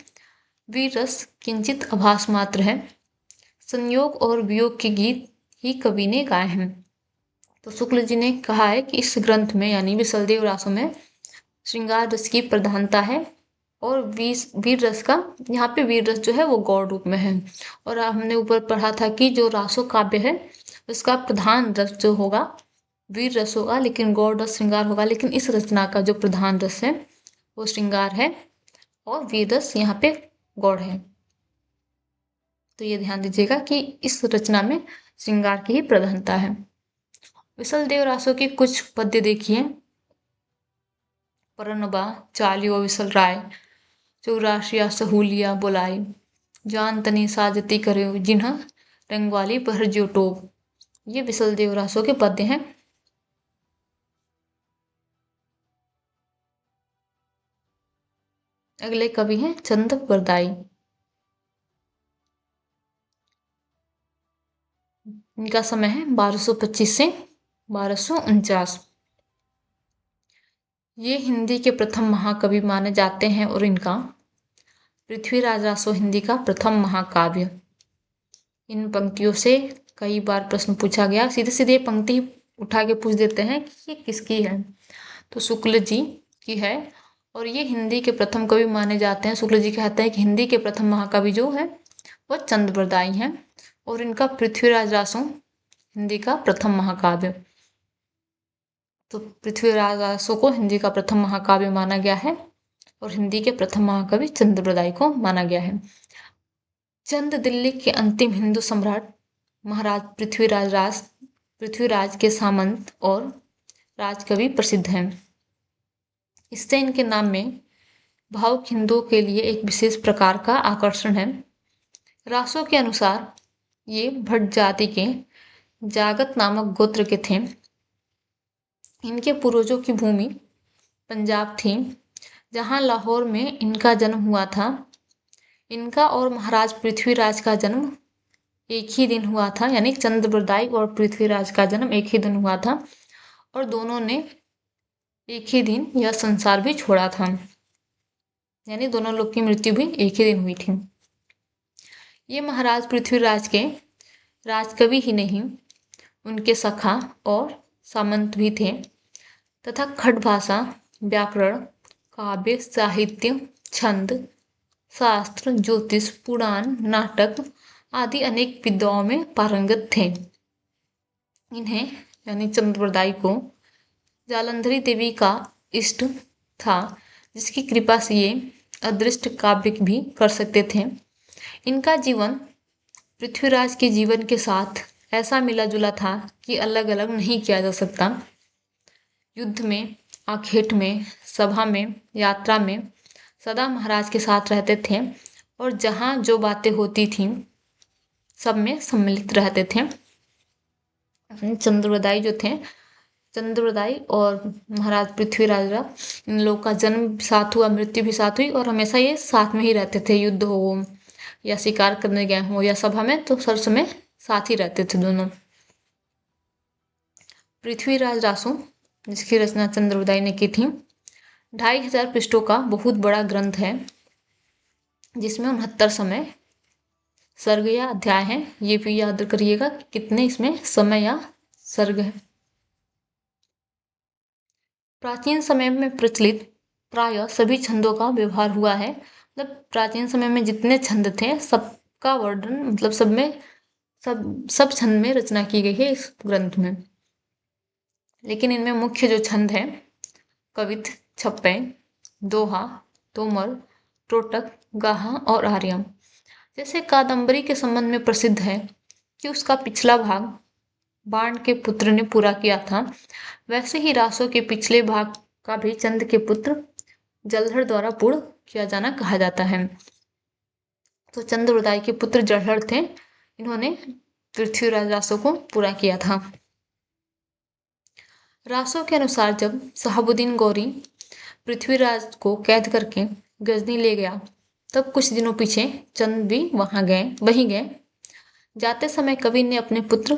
वीर रस किंचित आभास मात्र है। संयोग और वियोग के गीत ही कवि ने गाए हैं। तो शुक्ल जी ने कहा है कि इस ग्रंथ में यानी विसलदेव रासों में श्रृंगार रस की प्रधानता है और वीर रस का, यहाँ पे वीर रस जो है वो गौड़ रूप में है। और हमने ऊपर पढ़ा था कि जो रासो काव्य है उसका प्रधान रस जो होगा वीर रस होगा, लेकिन गौड़ रस श्रृंगार होगा। लेकिन इस रचना का जो प्रधान रस है वो श्रृंगार है और वीर रस यहाँ पे गौड़ है। तो ये ध्यान दीजिएगा कि इस रचना में श्रृंगार की ही प्रधानता है। विसलदेव रासो के कुछ पद्य देखिए। परनबा चालियो विसल राय, चौराशिया सहूलिया बोलाई, जान तनी साजती करे जिन्ह रंगवाली पहर ज्यो टोप। ये विसलदेव रासो के पद्य हैं। अगले कवि हैं चंद बरदाई। इनका समय है 1225 से 1249। ये हिंदी के प्रथम महाकवि माने जाते हैं और इनका पृथ्वीराज रासो हिंदी का प्रथम महाकाव्य। इन पंक्तियों से कई बार प्रश्न पूछा गया। सीधे सीधे पंक्ति उठा के पूछ देते हैं कि ये किसकी है, तो शुक्ल जी की है और ये हिंदी के प्रथम कवि माने जाते हैं। शुक्ल जी कहते हैं कि हिंदी के प्रथम महाकवि जो है वह चंद बरदाई हैं और इनका पृथ्वीराज रासो हिंदी का प्रथम महाकाव्य। तो पृथ्वीराज रासो को हिंदी का प्रथम महाकाव्य माना गया है और हिंदी के प्रथम महाकवि चंद बरदाई को माना गया है। चंद दिल्ली के अंतिम हिंदू सम्राट महाराज पृथ्वीराज के सामंत और राजकवि प्रसिद्ध हैं। इससे इनके नाम में भावुक हिंदुओं के लिए एक विशेष प्रकार का आकर्षण है। रासो के अनुसार ये भट्ट जाति के जागत नामक गोत्र के थे। इनके पूर्वजों की भूमि पंजाब थी, जहाँ लाहौर में इनका जन्म हुआ था। इनका और महाराज पृथ्वीराज का जन्म एक ही दिन हुआ था, यानी चंद बरदाई और पृथ्वीराज का जन्म एक ही दिन हुआ था और दोनों ने एक ही दिन यह संसार भी छोड़ा था, यानी दोनों लोग की मृत्यु भी एक ही दिन हुई थी। ये महाराज पृथ्वीराज के राजकवि ही नहीं, उनके सखा और सामंत भी थे तथा खट भाषा, व्याकरण, काव्य, साहित्य, छंद, शास्त्र, ज्योतिष, पुराण, नाटक आदि अनेक विद्याओं में पारंगत थे। इन्हें यानी चंद बरदाई को जालंधरी देवी का इष्ट था, जिसकी कृपा से ये अदृष्ट काव्य भी कर सकते थे। इनका जीवन पृथ्वीराज के जीवन के साथ ऐसा मिला जुला था कि अलग अलग नहीं किया जा सकता। युद्ध में, आखेट में, सभा में, यात्रा में सदा महाराज के साथ रहते थे और जहाँ जो बातें होती थीं सब में सम्मिलित रहते थे। चंद्रबरदाई जो थे, चंद्रबरदाई और महाराज पृथ्वीराज, इन लोग का जन्म साथ हुआ, मृत्यु भी साथ हुई और हमेशा ये साथ में ही रहते थे। युद्ध हो या शिकार करने गए हो या सभा में, तो हर समय साथ ही रहते थे दोनों। पृथ्वीराज रासो, जिसकी रचना चंद्रोदय ने की थी। 2500 पृष्ठों का बहुत बड़ा ग्रंथ है, जिसमें 69 समय सर्ग या अध्याय हैं। ये भी याद करिएगा कितने इसमें समय या सर्ग है। प्राचीन समय में प्रचलित प्राय सभी छंदों का व्यवहार हुआ है। मतलब प्राचीन समय में जितने छंद थे सबका वर्णन, मतलब सब छंद में रचना की गई है इस ग्रंथ में। लेकिन इनमें मुख्य जो छंद है कवित, छप्पै, दोहा, तोमर, टोटक, गाहा और आर्यम। जैसे कादम्बरी के संबंध में प्रसिद्ध है कि उसका पिछला भाग बाण के पुत्र ने पूरा किया था, वैसे ही रासों के पिछले भाग का भी चंद के पुत्र जलधर द्वारा पूर्ण किया जाना कहा जाता है। तो चंद्रोदय के पुत्र जलधर थे, इन्होंने पृथ्वीराज रासों को पूरा किया था। रासों के अनुसार जब शहाबुद्दीन गौरी पृथ्वीराज को कैद करके गजनी ले गया, तब कुछ दिनों पीछे चंद भी वहीं गए। जाते समय कवि ने अपने पुत्र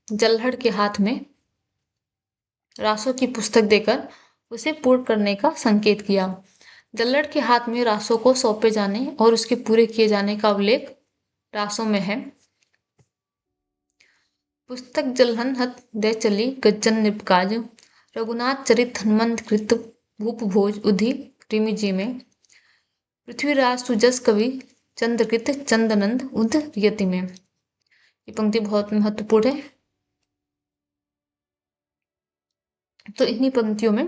जलहड़ के हाथ में रासों की पुस्तक देकर उसे पूर्ण करने का संकेत किया। जल्लड़ के हाथ में रासों को सौंपे जाने और उसके पूरे किए जाने का उल्लेख रासों में है। पुस्तक जलहन हत दे चली गज्जन निपकाज, रघुनाथ चरित हनुमंत कृत भूप भोज उधि रिमिजी में, पृथ्वीराज सुजस कवि चंद्रकृत चंदनंद उद यति में। ये पंक्ति बहुत महत्वपूर्ण है। तो इन्हीं पंक्तियों में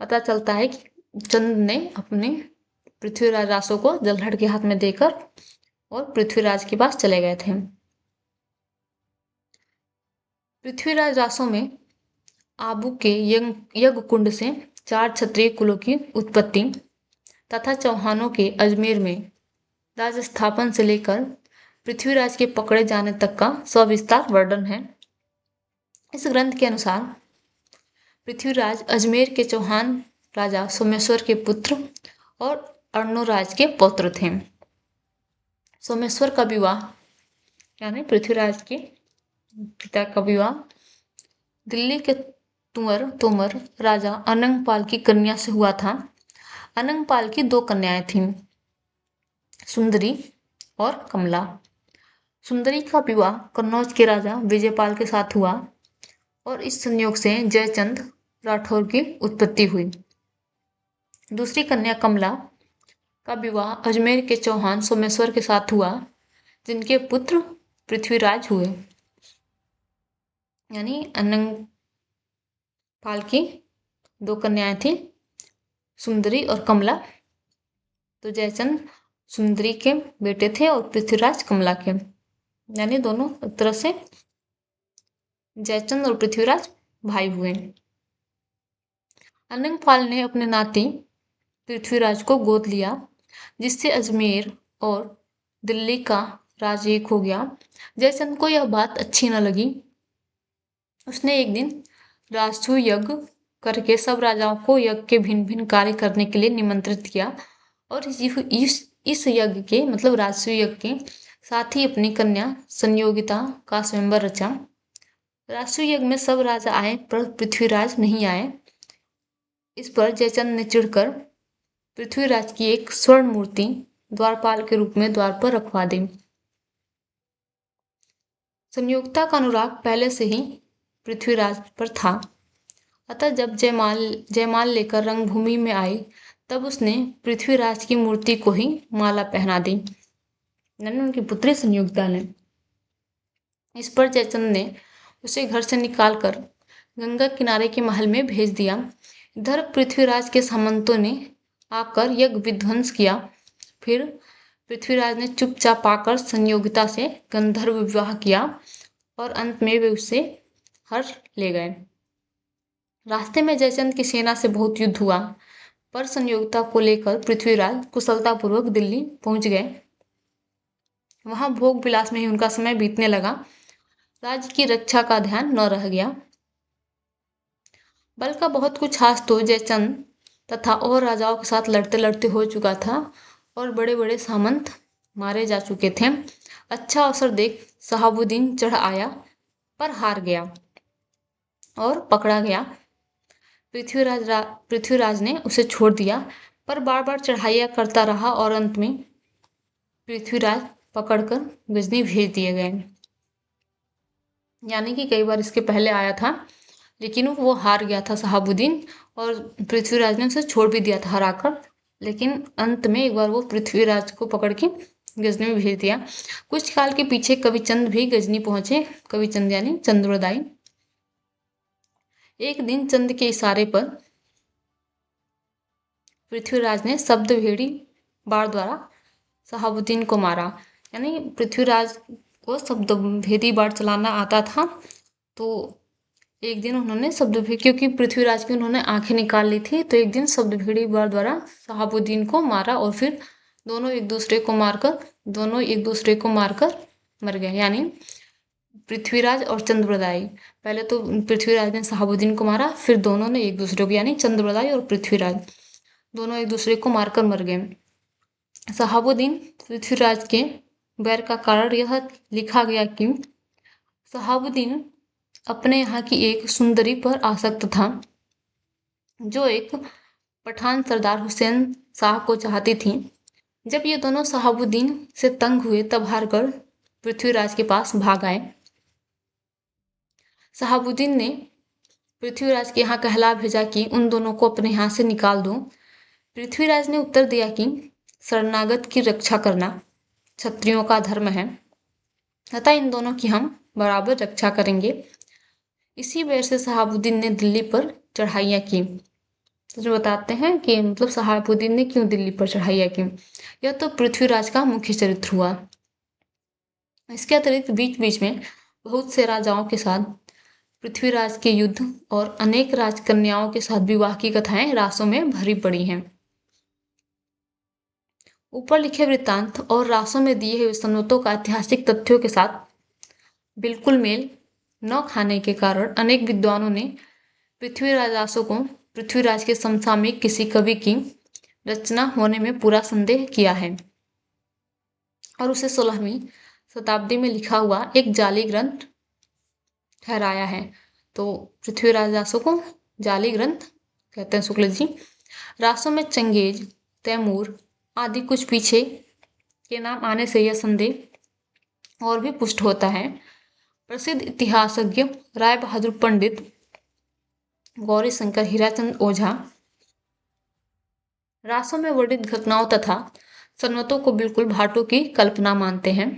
पता चलता है कि चंद ने अपने पृथ्वीराज रासों को जलहड़ के हाथ में देकर और पृथ्वीराज के पास चले गए थे। पृथ्वीराज रासों में आबू के यज्ञ कुंड से 4 क्षत्रिय कुलों की उत्पत्ति तथा चौहानों के अजमेर में राज स्थापन से लेकर पृथ्वीराज के पकड़े जाने तक का सविस्तार वर्णन है। इस ग्रंथ के अनुसार पृथ्वीराज अजमेर के चौहान राजा सोमेश्वर के पुत्र और अर्णोराज के पौत्र थे। सोमेश्वर का विवाह यानी पृथ्वीराज के पिता का विवाह दिल्ली के तोमर राजा अनंगपाल की कन्या से हुआ था। अनंगपाल की 2 कन्याएं थीं, सुंदरी और कमला। सुंदरी का विवाह कन्नौज के राजा विजयपाल के साथ हुआ और इस संयोग से जयचंद राठौर की उत्पत्ति हुई। दूसरी कन्या कमला का विवाह अजमेर के चौहान सोमेश्वर के साथ हुआ, जिनके पुत्र पृथ्वीराज हुए। यानी अनंगपाल की 2 कन्याएं थी, सुंदरी और कमला। तो जयचंद सुंदरी के बेटे थे और पृथ्वीराज कमला के, यानी दोनों तरह से जयचंद और पृथ्वीराज भाई हुए। अनंगपाल ने अपने नाती पृथ्वीराज को गोद लिया, जिससे अजमेर और दिल्ली का राज एक हो गया। जयचंद को यह बात अच्छी न लगी। उसने एक दिन राजसूय यज्ञ करके सब राजाओं को यज्ञ के भिन्न भिन्न कार्य करने के लिए निमंत्रित किया और इस यज्ञ के मतलब राजसूय यज्ञ के साथ ही अपनी कन्या संयोगिता का स्वयंवर रचा। राजसूय यज्ञ में सब राजा आए पर पृथ्वीराज नहीं आए। इस पर जयचंद ने चिढ़कर पृथ्वीराज की एक स्वर्ण मूर्ति द्वारपाल के रूप में द्वार पर रखवा दी। संयोगिता का अनुराग पहले से ही पृथ्वीराज पर था, अतः जब जयमाल लेकर रंगभूमि में आई तब उसने पृथ्वीराज की मूर्ति को ही माला पहना दी, यानी उनकी पुत्री संयोगिता ने। इस पर जयचंद ने उसे घर से निकालकर गंगा किनारे के महल में भेज दिया। इधर पृथ्वीराज के सामंतों ने आकर यज्ञ विध्वंस किया। फिर पृथ्वीराज ने चुपचाप आकर संयोगिता से गंधर्व विवाह किया और अंत में वे उसे हर ले गए। रास्ते में जयचंद की सेना से बहुत युद्ध हुआ, पर संयोगिता को लेकर पृथ्वीराज कुशलतापूर्वक दिल्ली पहुंच गए। वहां भोग विलास में ही उनका समय बीतने लगा। राज्य की रक्षा का ध्यान न रह गया। बल का बहुत कुछ हास तो जयचंद तथा और राजाओं के साथ लड़ते लड़ते हो चुका था और बड़े बड़े सामंत मारे जा चुके थे। अच्छा अवसर देख शहाबुद्दीन चढ़ आया पर हार गया। और पकड़ा गया। पृथ्वीराज ने उसे छोड़ दिया, पर बार बार चढ़ाइयाँ करता रहा और अंत में पृथ्वीराज पकड़कर गजनी भेज दिए गए। यानी कि कई बार इसके पहले आया था, लेकिन वो हार गया था शहाबुद्दीन, और पृथ्वीराज ने उसे छोड़ भी दिया था हराकर। लेकिन अंत में एक बार वो पृथ्वीराज को पकड़ के गजनी में भेज दिया। कुछ काल के पीछे कविचंद भी गजनी पहुंचे। कविचंद यानी चंद्रोदय। एक दिन चंद के इशारे पर पृथ्वीराज ने शब्द भेड़ी बाण द्वारा शहाबुद्दीन को मारा। यानी पृथ्वीराज को शब्द भेदी बाण चलाना आता था, तो एक दिन उन्होंने क्योंकि पृथ्वीराज की उन्होंने आंखें निकाल ली थी, तो एक दिन शब्द भेड़ी बाण द्वारा शहाबुद्दीन को मारा और फिर दोनों एक दूसरे को मारकर मर गए। यानी पृथ्वीराज और चंद्रोदय। पहले तो पृथ्वीराज ने शहाबुद्दीन को मारा, फिर दोनों ने एक दूसरे को, यानी चंद्रोदय और पृथ्वीराज दोनों एक दूसरे को मारकर मर गए। शहाबुद्दीन पृथ्वीराज के बैर का कारण यह लिखा गया कि शहाबुद्दीन अपने यहाँ की एक सुंदरी पर आसक्त था, जो एक पठान सरदार हुसैन शाह को चाहती थी। जब ये दोनों शहाबुद्दीन से तंग हुए, तब हारकर पृथ्वीराज के पास भाग आए। शहाबुद्दीन ने पृथ्वीराज के यहाँ कहला भेजा कि उन दोनों को अपने यहाँ से निकाल दो। पृथ्वीराज ने उत्तर दिया कि शरणागत की रक्षा करना क्षत्रियों का धर्म है, तथा इन दोनों की हम बराबर रक्षा करेंगे। इसी वजह से शहाबुद्दीन ने दिल्ली पर चढ़ाइयाँ की। तो जो बताते हैं कि मतलब शहाबुद्दीन ने क्यों दिल्ली पर चढ़ाइयाँ की, यह तो पृथ्वीराज का मुख्य चरित्र हुआ। इसके अतिरिक्त बीच बीच में बहुत से राजाओं के साथ पृथ्वीराज के युद्ध और अनेक राजकन्याओं के साथ विवाह की कथाएं रासों में भरी पड़ी हैं। ऊपर लिखे वृत्तांत और रासों में दिए हुए सन्मतों का ऐतिहासिक तथ्यों के साथ बिल्कुल मेल न खाने के कारण अनेक विद्वानों ने पृथ्वीराज रासों को पृथ्वीराज के समसामयिक किसी कवि की रचना होने में पूरा संदेह किया है और उसे 16वीं शताब्दी में लिखा हुआ एक जाली ग्रंथ ठहराया है। तो पृथ्वीराज रासों को जाली ग्रंथ कहते हैं शुक्ल जी। रासों में चंगेज, तैमूर आदि कुछ पीछे के नाम आने से यह संदेह और भी पुष्ट होता है। प्रसिद्ध इतिहासज्ञ राय बहादुर पंडित, गौरी शंकर हीराचंद ओझा रासों में वर्णित घटनाओं तथा सन्मतों को बिल्कुल भाटों की कल्पना मानते हैं।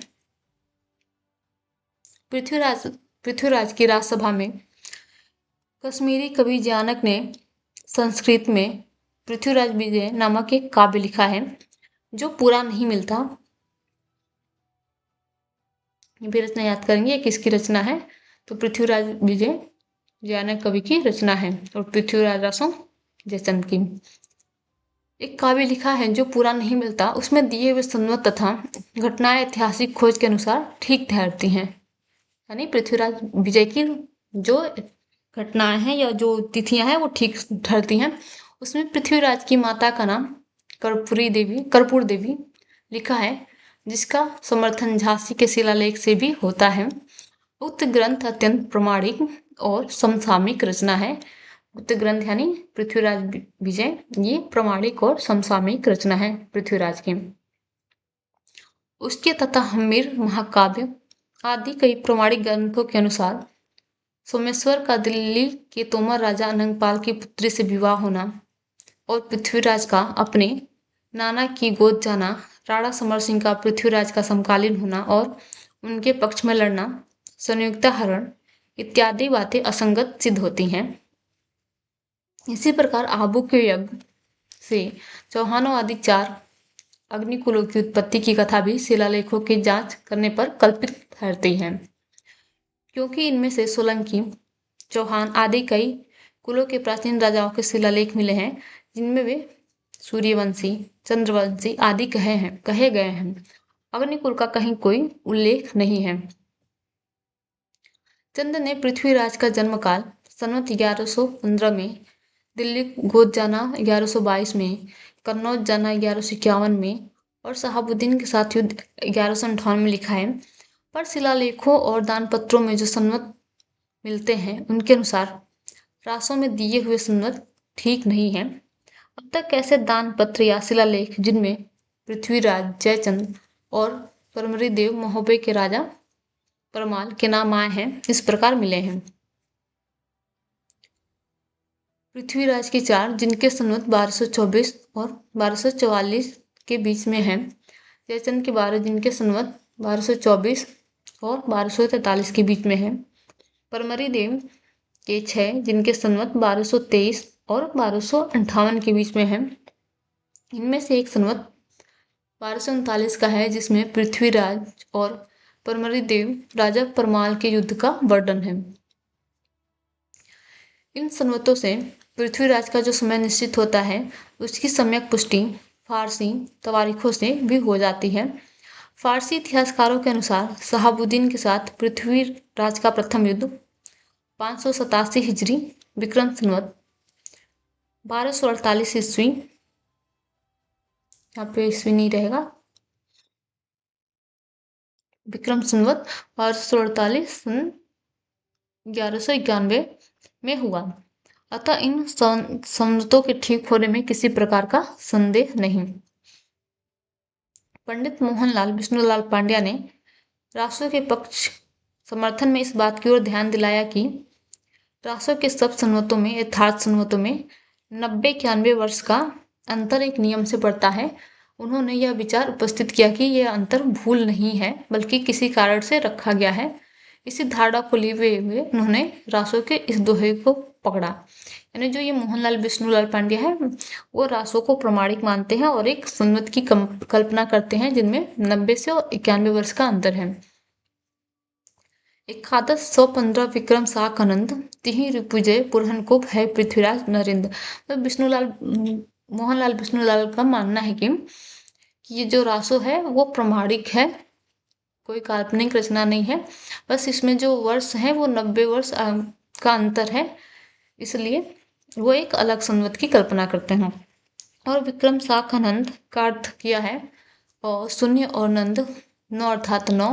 पृथ्वीराज की राजसभा में कश्मीरी कवि जानक ने संस्कृत में पृथ्वीराज विजय नामक एक काव्य लिखा है, जो पूरा नहीं मिलता। ये रचना याद करेंगे किसकी रचना है, तो पृथ्वीराज विजय जानक कवि की रचना है और पृथ्वीराज रासों जयचंद की। एक काव्य लिखा है जो पूरा नहीं मिलता, उसमें दिए हुए सन्मत तथा घटनाएं ऐतिहासिक खोज के अनुसार ठीक ठहरती हैं। यानी पृथ्वीराज विजय की जो घटनाएं हैं या जो तिथियां हैं वो ठीक ठहरती हैं। उसमें पृथ्वीराज की माता का नाम कर्पूर देवी लिखा है, जिसका समर्थन झांसी के शिलालेख से भी होता है। उक्त ग्रंथ अत्यंत प्रमाणिक और समसामयिक रचना है। उक्त ग्रंथ यानी पृथ्वीराज विजय, ये प्रमाणिक और समसामयिक रचना है पृथ्वीराज की। उसके तथा हम्मीर महाकाव्य आदि कई प्रमाणिक ग्रंथों के अनुसार सोमेश्वर का दिल्ली के तोमर राजा अनंगपाल की पुत्री से विवाह होना और पृथ्वीराज का अपने नाना की गोद जाना, राणा समर सिंह का पृथ्वीराज का समकालीन होना और उनके पक्ष में लड़ना, संयुक्ता हरण इत्यादि बातें असंगत सिद्ध होती हैं। इसी प्रकार आबू के यज्ञ से चौहानों आदि 4 अग्निकुलों की उत्पत्ति की कथा भी शिलालेखों की जांच करने पर कल्पित ठहरती है, क्योंकि इनमें से सोलंकी, चौहान आदि कई कुलों के प्राचीन राजाओं के शिलालेख मिले हैं, जिनमें वे सूर्यवंशी, चंद्रवंशी आदि कहे गए हैं। अग्निकुल का कहीं कोई उल्लेख नहीं है। चंद ने पृथ्वीराज का जन्मकाल सनवत 1115 में, दिल्ली गोद जाना 1122 में, कन्नौज जाना 1151 में और शहाबुद्दीन के साथ युद्ध 1158 में लिखा है। पर शिलालेखों और दानपत्रों में जो सनवत मिलते हैं उनके अनुसार रासों में दिए हुए संवत ठीक नहीं है। अब तक ऐसे दान पत्र या शिलालेख जिनमें पृथ्वीराज जयचंद और परमरी देव महोबे के राजा परमाल के नाम आए हैं इस प्रकार मिले हैं। पृथ्वीराज के 4 जिनके संवत 1224 और 1244 के बीच में हैं। जयचंद के 12 जिनके संवत 1224 और 1243 के बीच में हैं। परमरी देव के 6 जिनके संवत 1223 और 1258 के बीच में हैं। इनमें से एक संवत 1239 का है जिसमें पृथ्वीराज और परमरी देव राजा परमाल के युद्ध का वर्णन है। इन संवतों से पृथ्वीराज का जो समय निश्चित होता है उसकी सम्यक पुष्टि फारसी तवारीखों से भी हो जाती है। फारसी इतिहासकारों के अनुसार शहाबुद्दीन के साथ पृथ्वीराज का प्रथम युद्ध 587 हिजरी विक्रम संवत 1248 ईस्वी, यहाँ पे ईस्वी नहीं रहेगा, विक्रम संवत 1248 सन 1191 में हुआ। अतः इन संवतों के ठीक होने में किसी प्रकार का संदेह नहीं। पंडित मोहनलाल विष्णुलाल पांड्या ने रासो के पक्ष समर्थन में इस बात की ओर ध्यान दिलाया कि रासो के सब संवतों में यथार्थ संवतों में 90-91 वर्ष का अंतर एक नियम से पड़ता है। उन्होंने यह विचार उपस्थित किया कि यह अंतर भूल नहीं है बल्कि किसी कारण से रखा गया है। इसी धारणा को लिए हुए उन्होंने रासो के इस दोहे को पकड़ा। यानी जो ये मोहनलाल विष्णुलाल पांड्या है वो रासो को प्रमाणिक मानते हैं और एक संवत की कल्पना करते हैं जिनमें 90 से 91 वर्ष का अंतर है। 1115 विक्रम साक अनंत तिहि रिपुजय पुरहन को भय पृथ्वीराज नरेंद्र। तो मोहनलाल विष्णुलाल का मानना है कि ये जो रासो है वो प्रमाणिक है, कोई काल्पनिक रचना नहीं है। बस इसमें जो वर्ष है वो 90 वर्ष का अंतर है, इसलिए वो एक अलग संवत की कल्पना करते हैं। और विक्रम साक अनंत का अर्थ किया है और शून्य और नंद 9 अर्थात 9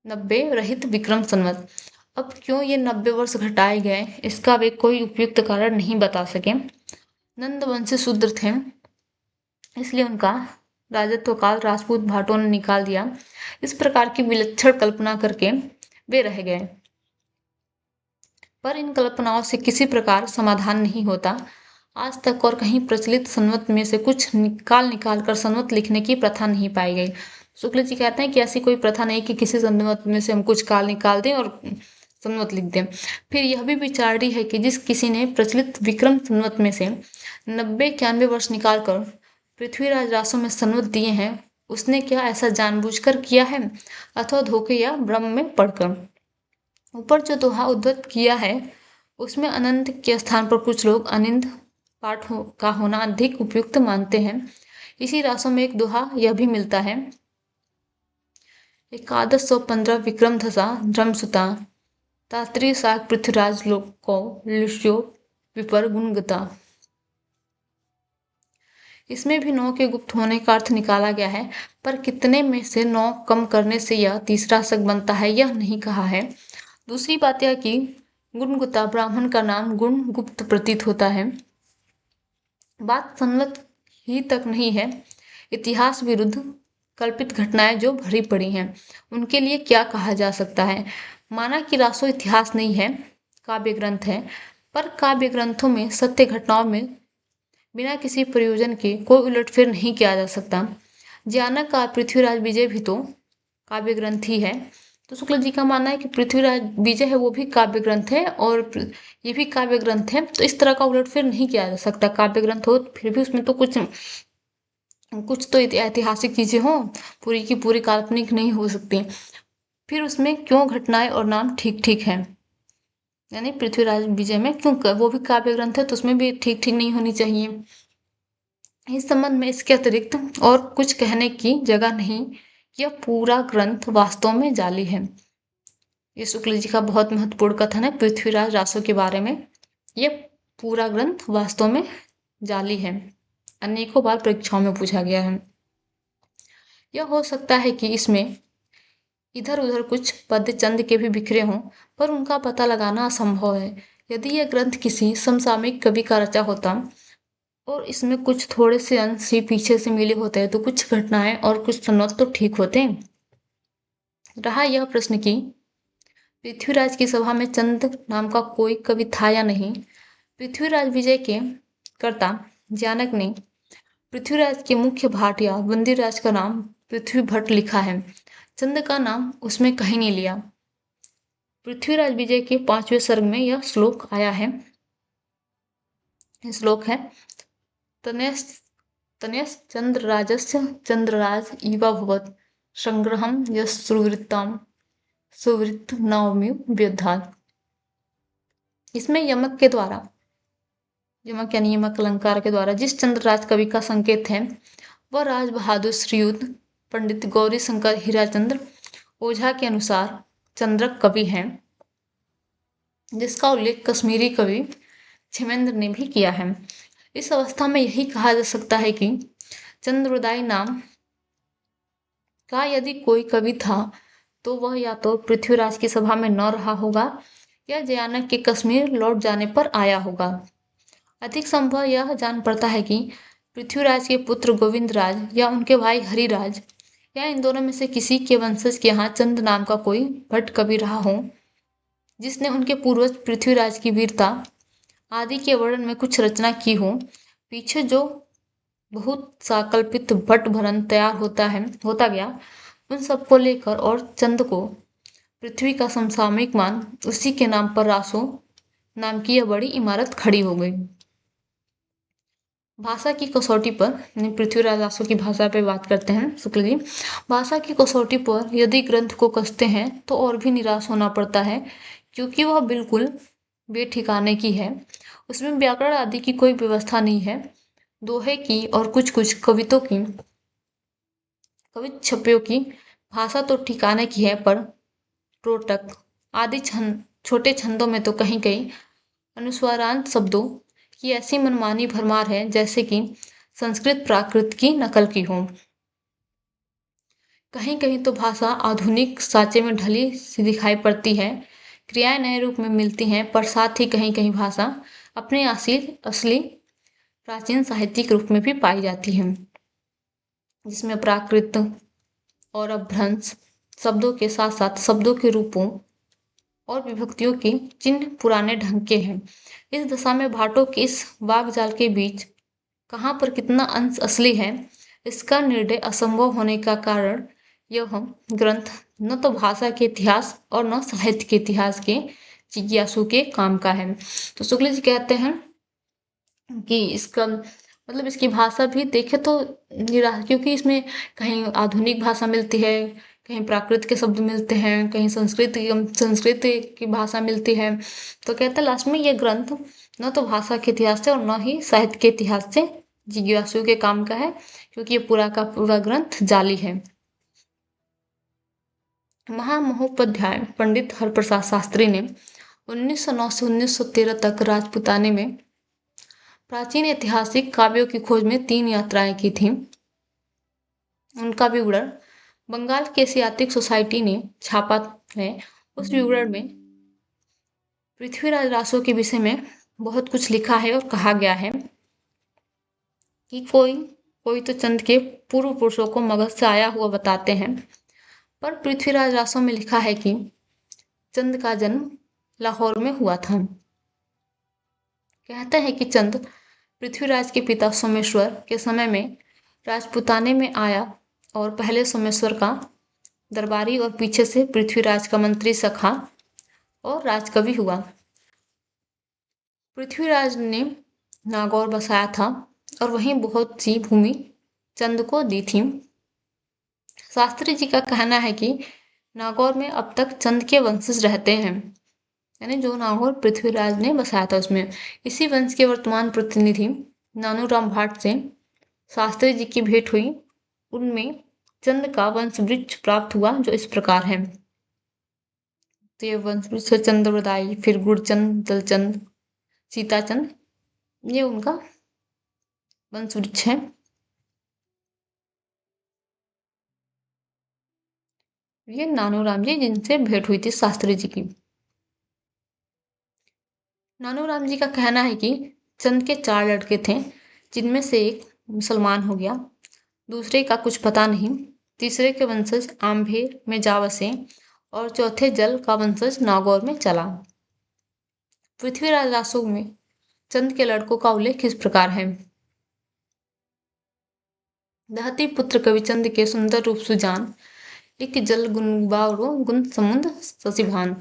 90 रहित विक्रम संवत। अब क्यों ये 90 वर्ष घटाए गए इसका वे कोई उपयुक्त कारण नहीं बता सके। नंद वंश शूद्र थे इसलिए उनका राजत्व काल राजपूत भाटों ने निकाल दिया। इस प्रकार की विलक्षण कल्पना करके वे रह गए, पर इन कल्पनाओं से किसी प्रकार समाधान नहीं होता। आज तक और कहीं प्रचलित संवत में से कुछ निकाल कर संवत लिखने की प्रथा नहीं पाई गई। शुक्ल जी कहते हैं कि ऐसी कोई प्रथा नहीं कि किसी संवत में से हम कुछ काल निकाल दें और संवत लिख दें। फिर यह भी विचारणीय है कि जिस किसी ने प्रचलित विक्रम संवत में से 90-91 वर्ष निकाल कर पृथ्वीराज रासों में संवत दिए हैं उसने क्या ऐसा जानबूझकर किया है अथवा धोखे या भ्रम में पड़कर। ऊपर जो दोहा उद्धृत किया है उसमें अनंत के स्थान पर कुछ लोग अनिंद पाठ का होना अधिक उपयुक्त मानते हैं। इसी रासों में एक दोहा यह भी मिलता है 1115 विक्रम धसा ध्रमसुता तात्री साक पृथ्वीराज लोक को लुष्यो विपर गुणगता। इसमें भी 9 के गुप्त होने का अर्थ निकाला गया है, पर कितने में से 9 कम करने से यह तीसरा शक बनता है यह नहीं कहा है। दूसरी बात यह कि गुणगुता ब्राह्मण का नाम गुण गुप्त प्रतीत होता है। बात संवत ही तक नहीं है, इतिहास विरुद्ध कल्पित घटनाएं जो भरी पड़ी हैं उनके लिए क्या कहा जा सकता है। माना कि रासो इतिहास नहीं है, काव्य ग्रंथ है, पर काव्य ग्रंथों में सत्य घटनाओं में बिना किसी प्रयोजन के कोई उलटफेर नहीं किया जा सकता। ज्ञानक का पृथ्वीराज विजय भी तो काव्य ग्रंथ ही है। तो शुक्ल जी का मानना है कि पृथ्वीराज विजय है वो भी काव्य ग्रंथ है और ये भी काव्य ग्रंथ है, तो इस तरह का उलटफेर नहीं किया जा सकता। काव्य ग्रंथ हो फिर भी उसमें तो कुछ तो ऐतिहासिक चीजें हो, पूरी की पूरी काल्पनिक नहीं हो सकती। फिर उसमें क्यों घटनाएं और नाम ठीक ठीक है, यानी पृथ्वीराज विजय में क्यों वो भी काव्य ग्रंथ है तो उसमें भी ठीक ठीक नहीं होनी चाहिए। इस संबंध में इसके अतिरिक्त और कुछ कहने की जगह नहीं। यह पूरा ग्रंथ वास्तव में जाली है। ये शुक्ल जी का बहुत महत्वपूर्ण कथन है पृथ्वीराज रासो के बारे में। यह पूरा ग्रंथ वास्तव में जाली है, अनेकों बार परीक्षाओं में पूछा गया है। यह हो सकता है कि इसमें इधर उधर कुछ पद चंद के भी बिखरे हों, पर उनका पता लगाना असंभव है। यदि यह ग्रंथ किसी समसामयिक कवि का रचा होता और इसमें कुछ थोड़े से अंश ही पीछे से मिले होते तो कुछ घटनाएं और कुछ तन्वत तो ठीक होते। रहा यह प्रश्न कि पृथ्वीराज की सभा में चंद नाम का कोई कवि था या नहीं। पृथ्वीराज विजय के कर्ता जानक ने पृथ्वीराज के मुख्य भाट या बंदीराज का नाम पृथ्वी भट्ट लिखा है, चंद का नाम उसमें कहीं नहीं लिया। पृथ्वीराज विजय के 5वें सर्ग में यह श्लोक आया है। श्लोक है तनयस तनयस चंद्रराजस्य चंद्रराज इवा भवत् संग्रहम यस सुवृत्ताम सुवृत्त नवमी व्युद्धात्। इसमें यमक के द्वारा, यमक यानी यमक अलंकार के द्वारा जिस चंद्रराज कवि का संकेत है वह राज बहादुर श्रीयुत पंडित गौरी शंकर हीराचंद्र ओझा के अनुसार चंद्रक कवि हैं, जिसका उल्लेख कश्मीरी कवि क्षेमेंद्र ने भी किया है। इस अवस्था में यही कहा जा सकता है कि चंद्रोदय नाम का यदि कोई कवि था तो वह या तो पृथ्वीराज की सभा में न रहा होगा या जयानक के कश्मीर लौट जाने पर आया होगा। अधिक संभव यह जान पड़ता है कि पृथ्वीराज के पुत्र गोविंदराज या उनके भाई हरिराज या इन दोनों में से किसी के वंशज के यहाँ चंद नाम का कोई भट्ट कवि रहा हो, जिसने उनके पूर्वज पृथ्वीराज की वीरता आदि के वर्णन में कुछ रचना की हो। पीछे जो बहुत सा कल्पित भट्ट भरन तैयार होता गया, उन सबको लेकर और चंद को पृथ्वी का समसामयिक मान उसी के नाम पर रासो नाम की यह बड़ी इमारत खड़ी हो गई। भाषा की कसौटी पर, पृथ्वीराज रासो की भाषा पे बात करते हैं शुक्ल जी। भाषा की कसौटी पर यदि ग्रंथ को कसते हैं तो और भी निराश होना पड़ता है, क्योंकि वह बिल्कुल बेठिकाने की है। उसमें व्याकरण आदि की कोई व्यवस्था नहीं है। दोहे की और कुछ कुछ कवितों की, कवित छप्पियों की भाषा तो ठिकाने की है, पर टोटक आदि छोटे छंदों में तो कहीं कहीं अनुस्वारांत शब्दों की ऐसी मनमानी भरमार है जैसे कि संस्कृत प्राकृत की नकल की हो। कहीं कहीं तो भाषा आधुनिक साँचे में ढली सी दिखाई पड़ती है, क्रियाएं नए रूप में मिलती हैं, पर साथ ही कहीं कहीं भाषा अपने असली प्राचीन साहित्यिक रूप में भी पाई जाती है, जिसमें प्राकृत और अपभ्रंश शब्दों के साथ साथ शब्दों के रूपों और विभक्तियों के चिन्ह पुराने ढंग के हैं। इस दशा में भाटों के इस वाकजाल के बीच कहाँ पर कितना अंश असली है, इसका निर्णय असंभव होने का कारण यह ग्रंथ न तो भाषा के इतिहास और न साहित्य के इतिहास के जिज्ञासु के काम का है। तो शुक्ल जी कहते हैं कि इसका मतलब इसकी भाषा भी देखे तो क्योंकि इसमें कहीं आधुनिक भाषा मिलती है, कहीं प्राकृत के शब्द मिलते हैं, कहीं संस्कृत की भाषा मिलती है। तो कहते हैं लास्ट में ये ग्रंथ न तो भाषा के इतिहास से और न ही साहित्य के इतिहास से जिज्ञासु के काम का है, क्योंकि ये पूरा का पूरा ग्रंथ जाली है। महामहोपाध्याय पंडित हरप्रसाद शास्त्री ने 1909 से 1913 तक राजपुताने में प्राचीन ऐतिहासिक काव्यों की खोज में 3 यात्राएं की थीं। उनका विवरण बंगाल की एशियाटिक सोसाइटी ने छापा है। उस विवरण में पृथ्वीराज रासो के विषय में बहुत कुछ लिखा है और कहा गया है कि कोई तो चंद के पूर्व पुरुषों को मगध से आया हुआ बताते हैं, पर पृथ्वीराज रासो में लिखा है कि चंद का जन्म लाहौर में हुआ था। कहते हैं कि चंद पृथ्वीराज के पिता सोमेश्वर के समय में राजपुताने में आया और पहले सोमेश्वर का दरबारी और पीछे से पृथ्वीराज का मंत्री सखा और राजकवि हुआ। पृथ्वीराज ने नागौर बसाया था और वहीं बहुत सी भूमि चंद को दी थी। शास्त्री जी का कहना है कि नागौर में अब तक चंद के वंशज रहते हैं, यानी जो नागौर पृथ्वीराज ने बसाया था उसमें। इसी वंश के वर्तमान प्रतिनिधि नानूराम भाट से शास्त्री जी की भेंट हुई। उनमें चंद का वंश वृक्ष प्राप्त हुआ जो इस प्रकार है। तो ये वंश वृक्ष चंद्रदाई, फिर गुड़चंद, दलचंद, सीताचंद, ये उनका वंश वृक्ष है। ये नानूराम जी जिनसे भेंट हुई थी शास्त्री जी की। नानूराम जी का कहना है कि चंद के 4 लड़के थे, जिनमें से एक मुसलमान हो गया, दूसरे का कुछ पता नहीं, तीसरे के वंशज आम्भेर में जा बसे और चौथे जल का वंशज नागौर में चला। पृथ्वीराज रासो में चंद के लड़कों का उल्लेख इस प्रकार है। दहती पुत्र कविचंद के सुंदर रूप सुजान, एक जल गुणबारो गुण समुद्र शशिभान।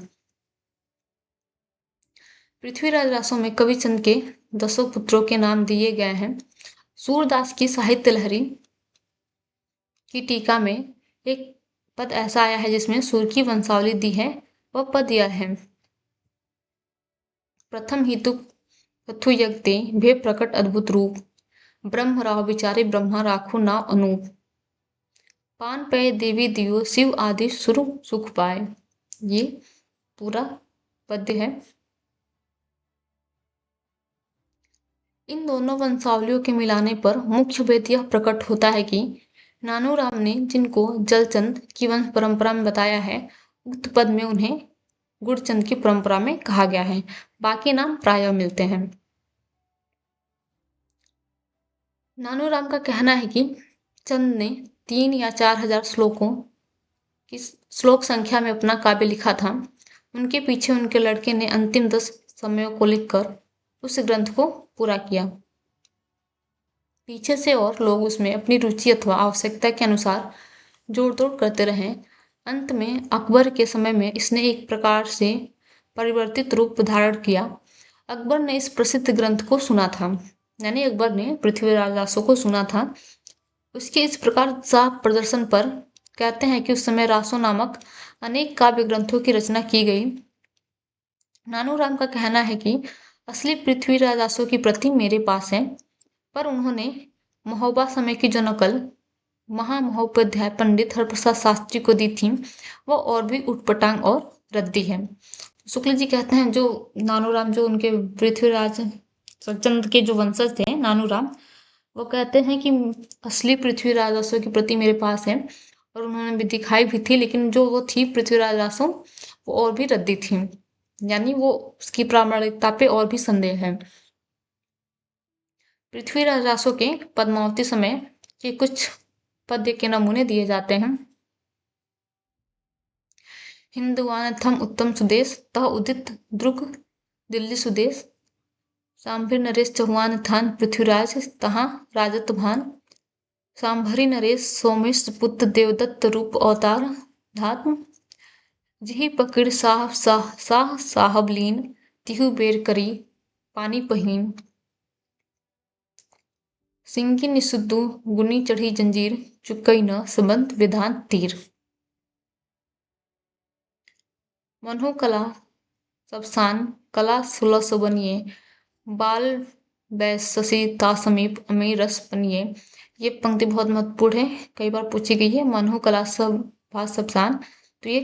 पृथ्वीराज रासो में कविचंद के 10 पुत्रों के नाम दिए गए हैं। सूरदास की साहित्य लहरी की टीका में एक पद ऐसा आया है जिसमें सुर की वंशावली दी है। वह पद यह है: प्रथम हितु कथु यज्ञते भे प्रकट अद्भुत रूप, ब्रह्म राव विचारे ब्रह्मा राखो नाव अनूप, पान पे देवी दियो शिव आदि सुर सुख पाए। ये पूरा पद्य है। इन दोनों वंशावलियों के मिलाने पर मुख्य भेद यह प्रकट होता है कि नानूराम ने जिनको जलचंद की वंश परंपरा में बताया है, उक्त पद में उन्हें गुड़चंद की परंपरा में कहा गया है। बाकी नाम प्रायः मिलते हैं। नानूराम का कहना है कि चंद ने 3 या 4 हजार श्लोकों की श्लोक संख्या में अपना काव्य लिखा था। उनके पीछे उनके लड़के ने अंतिम 10 समयों को लिखकर उस ग्रंथ को पूरा किया। पीछे से और लोग उसमें अपनी रुचि अथवा आवश्यकता के अनुसार जोड़ तोड़ करते रहे। अंत में अकबर के समय में इसने एक प्रकार से परिवर्तित रूप धारण किया। अकबर ने इस प्रसिद्ध ग्रंथ को सुना था, यानी अकबर ने पृथ्वीराज रासो को सुना था। उसके इस प्रकार साफ प्रदर्शन पर कहते हैं कि उस समय रासो नामक अनेक काव्य ग्रंथों की रचना की गई। नानूराम का कहना है कि असली पृथ्वीराज रासो की प्रति मेरे पास है, पर उन्होंने महोबा समय की जो नकल महामहोपाध्याय पंडित हरप्रसाद शास्त्री को दी थी, वो और भी उटपटांग और रद्दी है। शुक्ल जी कहते हैं जो नानूराम जो उनके पृथ्वीराज चंद के जो वंशज थे नानूराम, वो कहते हैं कि असली पृथ्वीराज रासो की प्रति मेरे पास है, और उन्होंने भी दिखाई भी थी, लेकिन जो वो थी पृथ्वीराज रासो वो और भी रद्दी थी, यानी वो उसकी प्रामाणिकता पे और भी संदेह है। पृथ्वीराज रासो के पद्मावती समय के कुछ पद्य के नमूने दिए जाते हैं। हिंदुवानथम उत्तम सुदेश तह उदित द्रुग दिल्ली सुदेश, सांभर नरेश चौहान थान पृथ्वीराज तहाँ राजत भान, सांभरी नरेश सोमेश पुत्र देवदत्त रूप अवतार धात्म, जिहि पकड़ साह साह साह साहब लीन, तिहु बेर करी पानी पहीन, सिंगी निसुद्दू गुनी चढ़ी जंजीर, चुकई न सबंत विधान तीर। मनहु कला सबसान कला सुलस बनिए, बाल बैससी ता समीप अमी रस बनिए। ये पंक्ति बहुत महत्वपूर्ण है, कई बार पूछी गई है। मनहु कला सब भास सबसान, तो ये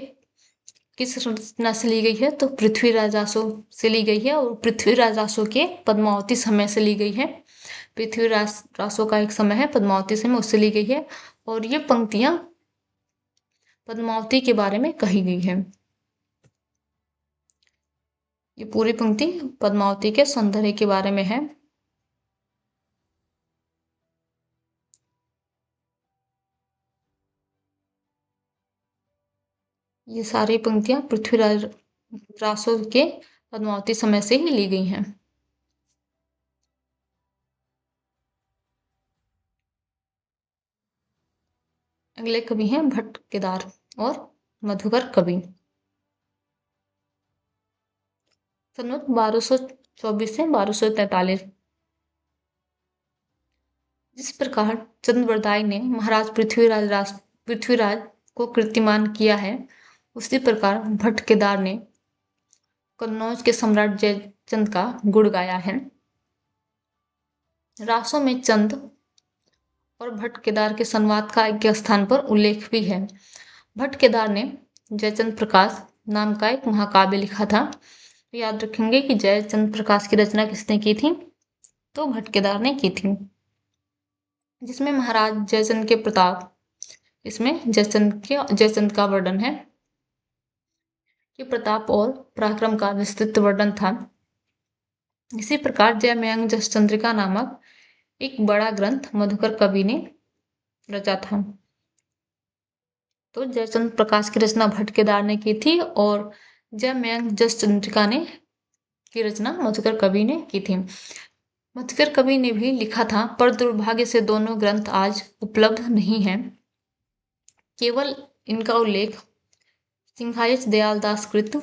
किस रचना से ली गई है? तो पृथ्वीराज रासो से ली गई है, और पृथ्वीराज रासो के पद्मावती समय से ली गई है। पृथ्वीराज रासो का एक समय है पद्मावती समय, उससे ली गई है, और ये पंक्तियां पद्मावती के बारे में कही गई है। ये पूरी पंक्ति पद्मावती के सौंदर्य के बारे में है। ये सारी पंक्तियां पृथ्वीराज रासो के पद्मावती समय से ही ली गई हैं। अगले कवि हैं भट्ट केदार और मधुकर कवि। सन्वत 1224 से 1243। जिस प्रकार चंद्रवरदाई ने महाराज पृथ्वीराज को कीर्तिमान किया है, उसी प्रकार भट्ट केदार ने कन्नौज के सम्राट जयचंद का गुण गाया है। रासों में चंद और भट्ट केदार के संवाद का एक स्थान पर उल्लेख भी है। भट्ट केदार ने जयचंद प्रकाश नाम का एक महाकाव्य लिखा था। याद रखेंगे कि जयचंद प्रकाश की रचना किसने की थी? तो भट्ट केदार ने की थी, जिसमें महाराज जयचंद के प्रताप इसमें जयचंद का वर्णन है कि प्रताप और पराक्रम का विस्तृत वर्णन था। इसी प्रकार जयमयंक जसचंद्रिका नामक एक बड़ा ग्रंथ मधुकर कवि ने रचा था। तो जयचंद प्रकाश की रचना भट्ट केदार ने की थी और जयमयंक जसचंद्रिका ने की रचना मधुकर कवि ने की थी। मधुकर कवि ने भी लिखा था, पर दुर्भाग्य से दोनों ग्रंथ आज उपलब्ध नहीं हैं। केवल इनका उल्लेख सिंहायच दयालदास कृत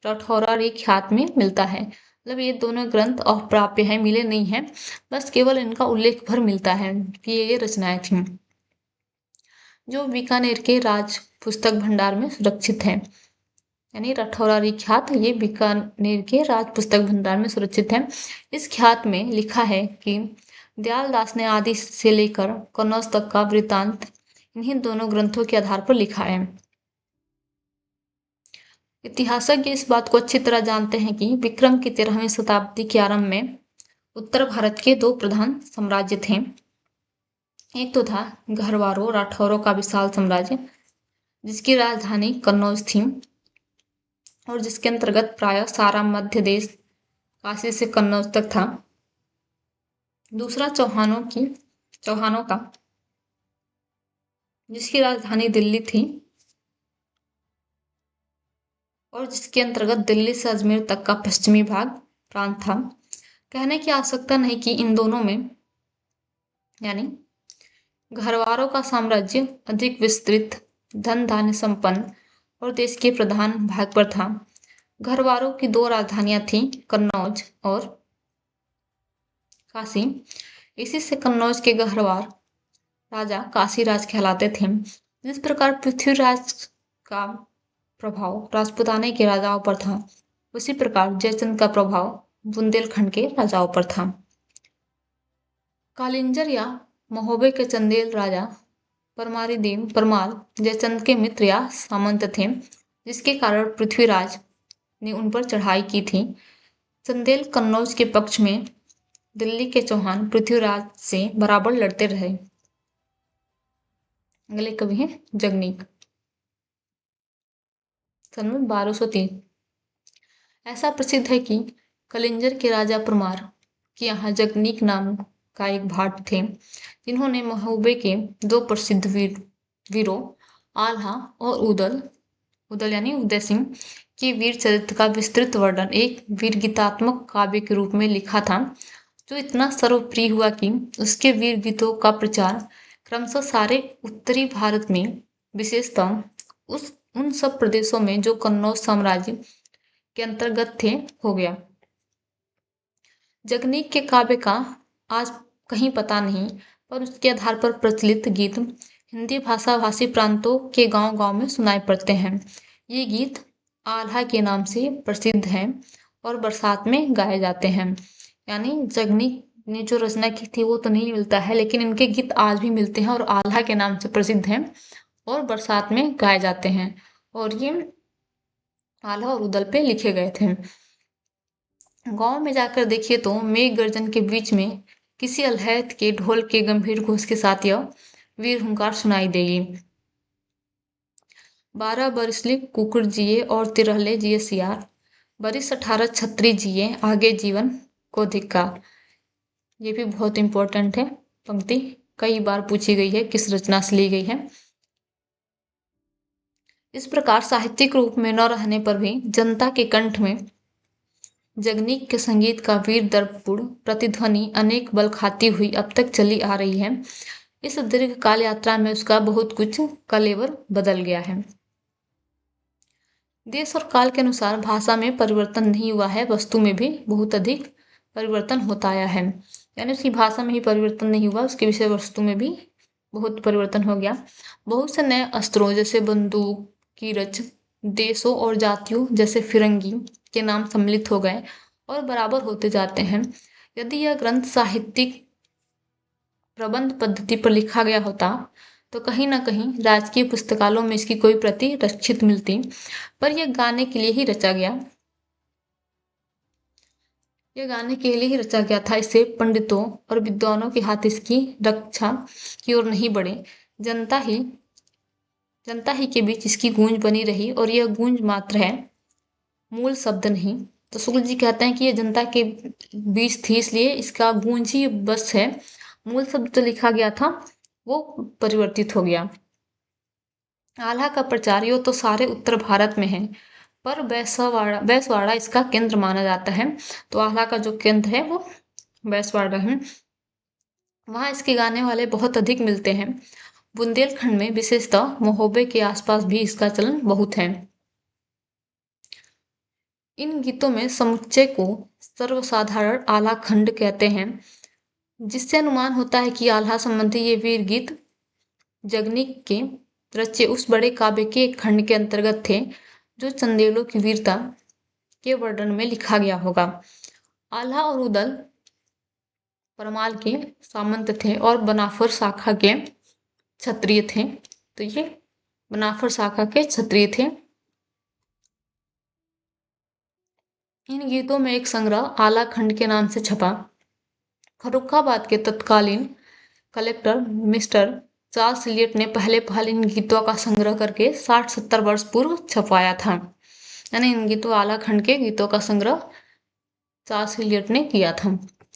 रठौरारी ख्यात में मिलता है। मतलब ये दोनों ग्रंथ अप्राप्य हैं, मिले नहीं हैं, बस केवल इनका उल्लेख भर मिलता है कि ये रचनाएं थीं, जो बीकानेर के राज पुस्तक भंडार में सुरक्षित हैं। यानी रठौरारी ख्यात ये बीकानेर के राज पुस्तक भंडार में सुरक्षित है। इस ख्यात में लिखा है कि दयालदास ने आदि से लेकर कन्नौज तक का वृत्तांत इन्हीं दोनों ग्रंथों के आधार पर लिखा है। इतिहासज्ञ इस बात को अच्छी तरह जानते हैं कि विक्रम की 13वीं शताब्दी के आरंभ में उत्तर भारत के दो प्रधान साम्राज्य थे। एक तो था घरवारों राठौरों का विशाल साम्राज्य, जिसकी राजधानी कन्नौज थी और जिसके अंतर्गत प्रायः सारा मध्य देश काशी से कन्नौज तक था। दूसरा चौहानों का, जिसकी राजधानी दिल्ली थी और जिसके अंतर्गत दिल्ली से अजमेर तक का पश्चिमी भाग प्रांत था। कहने की आवश्यकता नहीं कि इन दोनों में यानी घरवारों का साम्राज्य अधिक विस्तृत, धन धान्य संपन्न और देश के प्रधान भाग पर था। घरवारों की दो राजधानियां थीं, कन्नौज और काशी। इसी से कन्नौज के घरवार राजा काशीराज कहलाते थे। जिस प्रकार पृथ्वीराज का प्रभाव राजपुताने के राजाओं पर था, उसी प्रकार जयचंद का प्रभाव बुंदेलखंड के राजाओं पर था। कालिंजर या महोबे के चंदेल राजा परमाल जयचंद के मित्र या सामंत थे, जिसके कारण पृथ्वीराज ने उन पर चढ़ाई की थी। चंदेल कन्नौज के पक्ष में दिल्ली के चौहान पृथ्वीराज से बराबर लड़ते रहे। अगले कवि हैं जगनीक, सन 1203। ऐसा प्रसिद्ध है कि कलिंजर के राजा परमार के यहाँ जगनीक नाम का एक भाट थे, जिन्होंने महोबे के दो प्रसिद्ध वीरों आल्हा और उदल यानी उदय सिंह के वीर चरित्र का विस्तृत वर्णन एक वीर गीतात्मक काव्य के रूप में लिखा था, जो इतना सर्वप्रिय हुआ कि उसके वीर गीतों का प्रचार क्रमशः सारे उत्तरी भारत में, विशेषतः उन सब प्रदेशों में जो कन्नौज साम्राज्य के अंतर्गत थे, हो गया। जगनीक के काव्य का आज कहीं पता नहीं, पर उसके आधार पर प्रचलित गीत हिंदी भाषा भाषी प्रांतों के गांव-गांव में सुनाई पड़ते हैं। ये गीत आल्हा के नाम से प्रसिद्ध हैं और बरसात में गाए जाते हैं। यानी जगनीक ने जो रचना की थी वो तो नहीं मिलता है, लेकिन इनके गीत आज भी मिलते हैं और आल्हा के नाम से प्रसिद्ध हैं और बरसात में गाए जाते हैं। और ये आल्हा और उदल पे लिखे गए थे। गांव में जाकर देखिए तो मेघ गर्जन के बीच में किसी अलहैत के ढोल के गंभीर घोष के साथ यह वीर हुंकार सुनाई देगी। 12 बरिसले कुकुर जिए और 13 जिए सियार, बरिस 18 छत्री जिए आगे जीवन को धिक्कार। ये भी बहुत इंपॉर्टेंट है पंक्ति, कई बार पूछी गई है, किस रचना से ली गई है। इस प्रकार साहित्यिक रूप में न रहने पर भी जनता के कंठ में जगनीक के संगीत का वीर दर्पपूर्ण प्रतिध्वनि अनेक बल खाती हुई अब तक चली आ रही है। इस दीर्घ काल यात्रा में उसका बहुत कुछ कलेवर बदल गया है। देश और काल के अनुसार भाषा में परिवर्तन नहीं हुआ है, वस्तु में भी बहुत अधिक परिवर्तन होता आया है। यानी उसकी भाषा में ही परिवर्तन नहीं हुआ, उसकी विषय वस्तु में भी बहुत परिवर्तन हो गया। बहुत से नए अस्त्रों जैसे बंदूक, कीरच, देशों और जातियों जैसे फिरंगी के नाम सम्मिलित हो गए और बराबर होते जाते हैं। यदि यह ग्रंथ साहित्यिक प्रबंध पद्धति पर लिखा गया होता तो कहीं न कहीं राजकीय पुस्तकालयों में इसकी कोई प्रति रक्षित मिलती, पर यह गाने के लिए ही रचा गया। यह गाने के लिए ही रचा गया था, इससे पंडितों और विद्वानों के हाथ इसकी रक्षा की ओर नहीं बढ़े। जनता ही जनता ही के बीच इसकी गूंज बनी रही और यह गूंज मात्र है, मूल शब्द नहीं। तो शुक्ल जी कहते हैं कि ये जनता के बीच थी इसलिए इसका गूंज ही बस है, मूल शब्द जो लिखा गया था वो परिवर्तित हो गया। आल्हा का प्रचार यो तो सारे उत्तर भारत में है, पर बैसवाड़ा इसका केंद्र माना जाता है। तो आल्हा का जो केंद्र है वो बैसवाड़ा है, वहां इसके गाने वाले बहुत अधिक मिलते हैं। बुंदेलखंड में विशेषतः महोबे के आसपास भी इसका चलन बहुत है। इन गीतों में समुच्चय को सर्वसाधारण आल्हा खंड कहते हैं, जिससे अनुमान होता है कि आल्हा संबंधी ये वीर गीत जगनिक के रचे उस बड़े काव्य के एक खंड के अंतर्गत थे जो चंदेलों की वीरता के वर्णन में लिखा गया होगा। आल्हा और उदल परमाल के सामंत थे और बनाफर शाखा के क्षत्रिय थे। तो ये बनाफर शाखा के क्षत्रिय थे। इन गीतों में एक संग्रह आला खंड के नाम से छपा। फर्रुखाबाद के तत्कालीन कलेक्टर मिस्टर चार्ल्स इलियट ने पहले इन गीतों का संग्रह करके 60-70 वर्ष पूर्व छपवाया था। यानी इन गीतों आला खंड के गीतों का संग्रह चार्ल्स इलियट ने किया था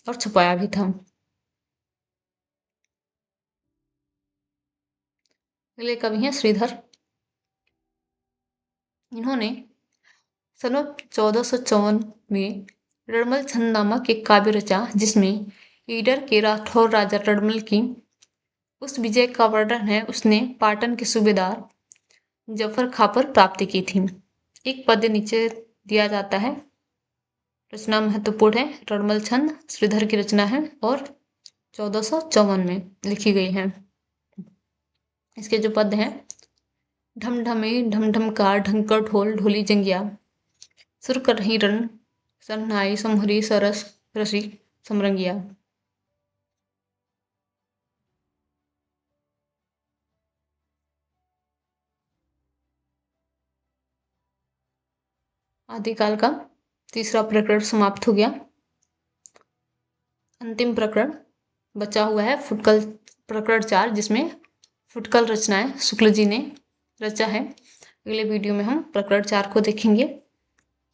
और छपाया भी था। अगले कवि हैं श्रीधर। इन्होंने सन 1454 में रड़मल छंद नामक एक काव्य रचा, जिसमें ईडर के राठौर राजा रड़मल की उस विजय का वर्णन है। उसने पाटन के सूबेदार जफर खां पर प्राप्ति की थी। एक पद्य नीचे दिया जाता है। रचना महत्वपूर्ण है, रड़मल छंद श्रीधर की रचना है और 1454 में लिखी गई है। इसके जो पद हैं, ढमढमे ढमढमकार ढंकर ढोल ढोली जंगिया, सुर कर रही रन सन्नाई समहरी सरस रसी समरंगिया। आदिकाल का तीसरा प्रकरण समाप्त हो गया। अंतिम प्रकरण बचा हुआ है फुटकल प्रकरण 4, जिसमें फुटकल रचनाएं शुक्ल जी ने रचा है। अगले वीडियो में हम प्रकरण 4 को देखेंगे।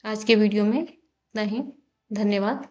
आज के वीडियो में इतना ही। धन्यवाद।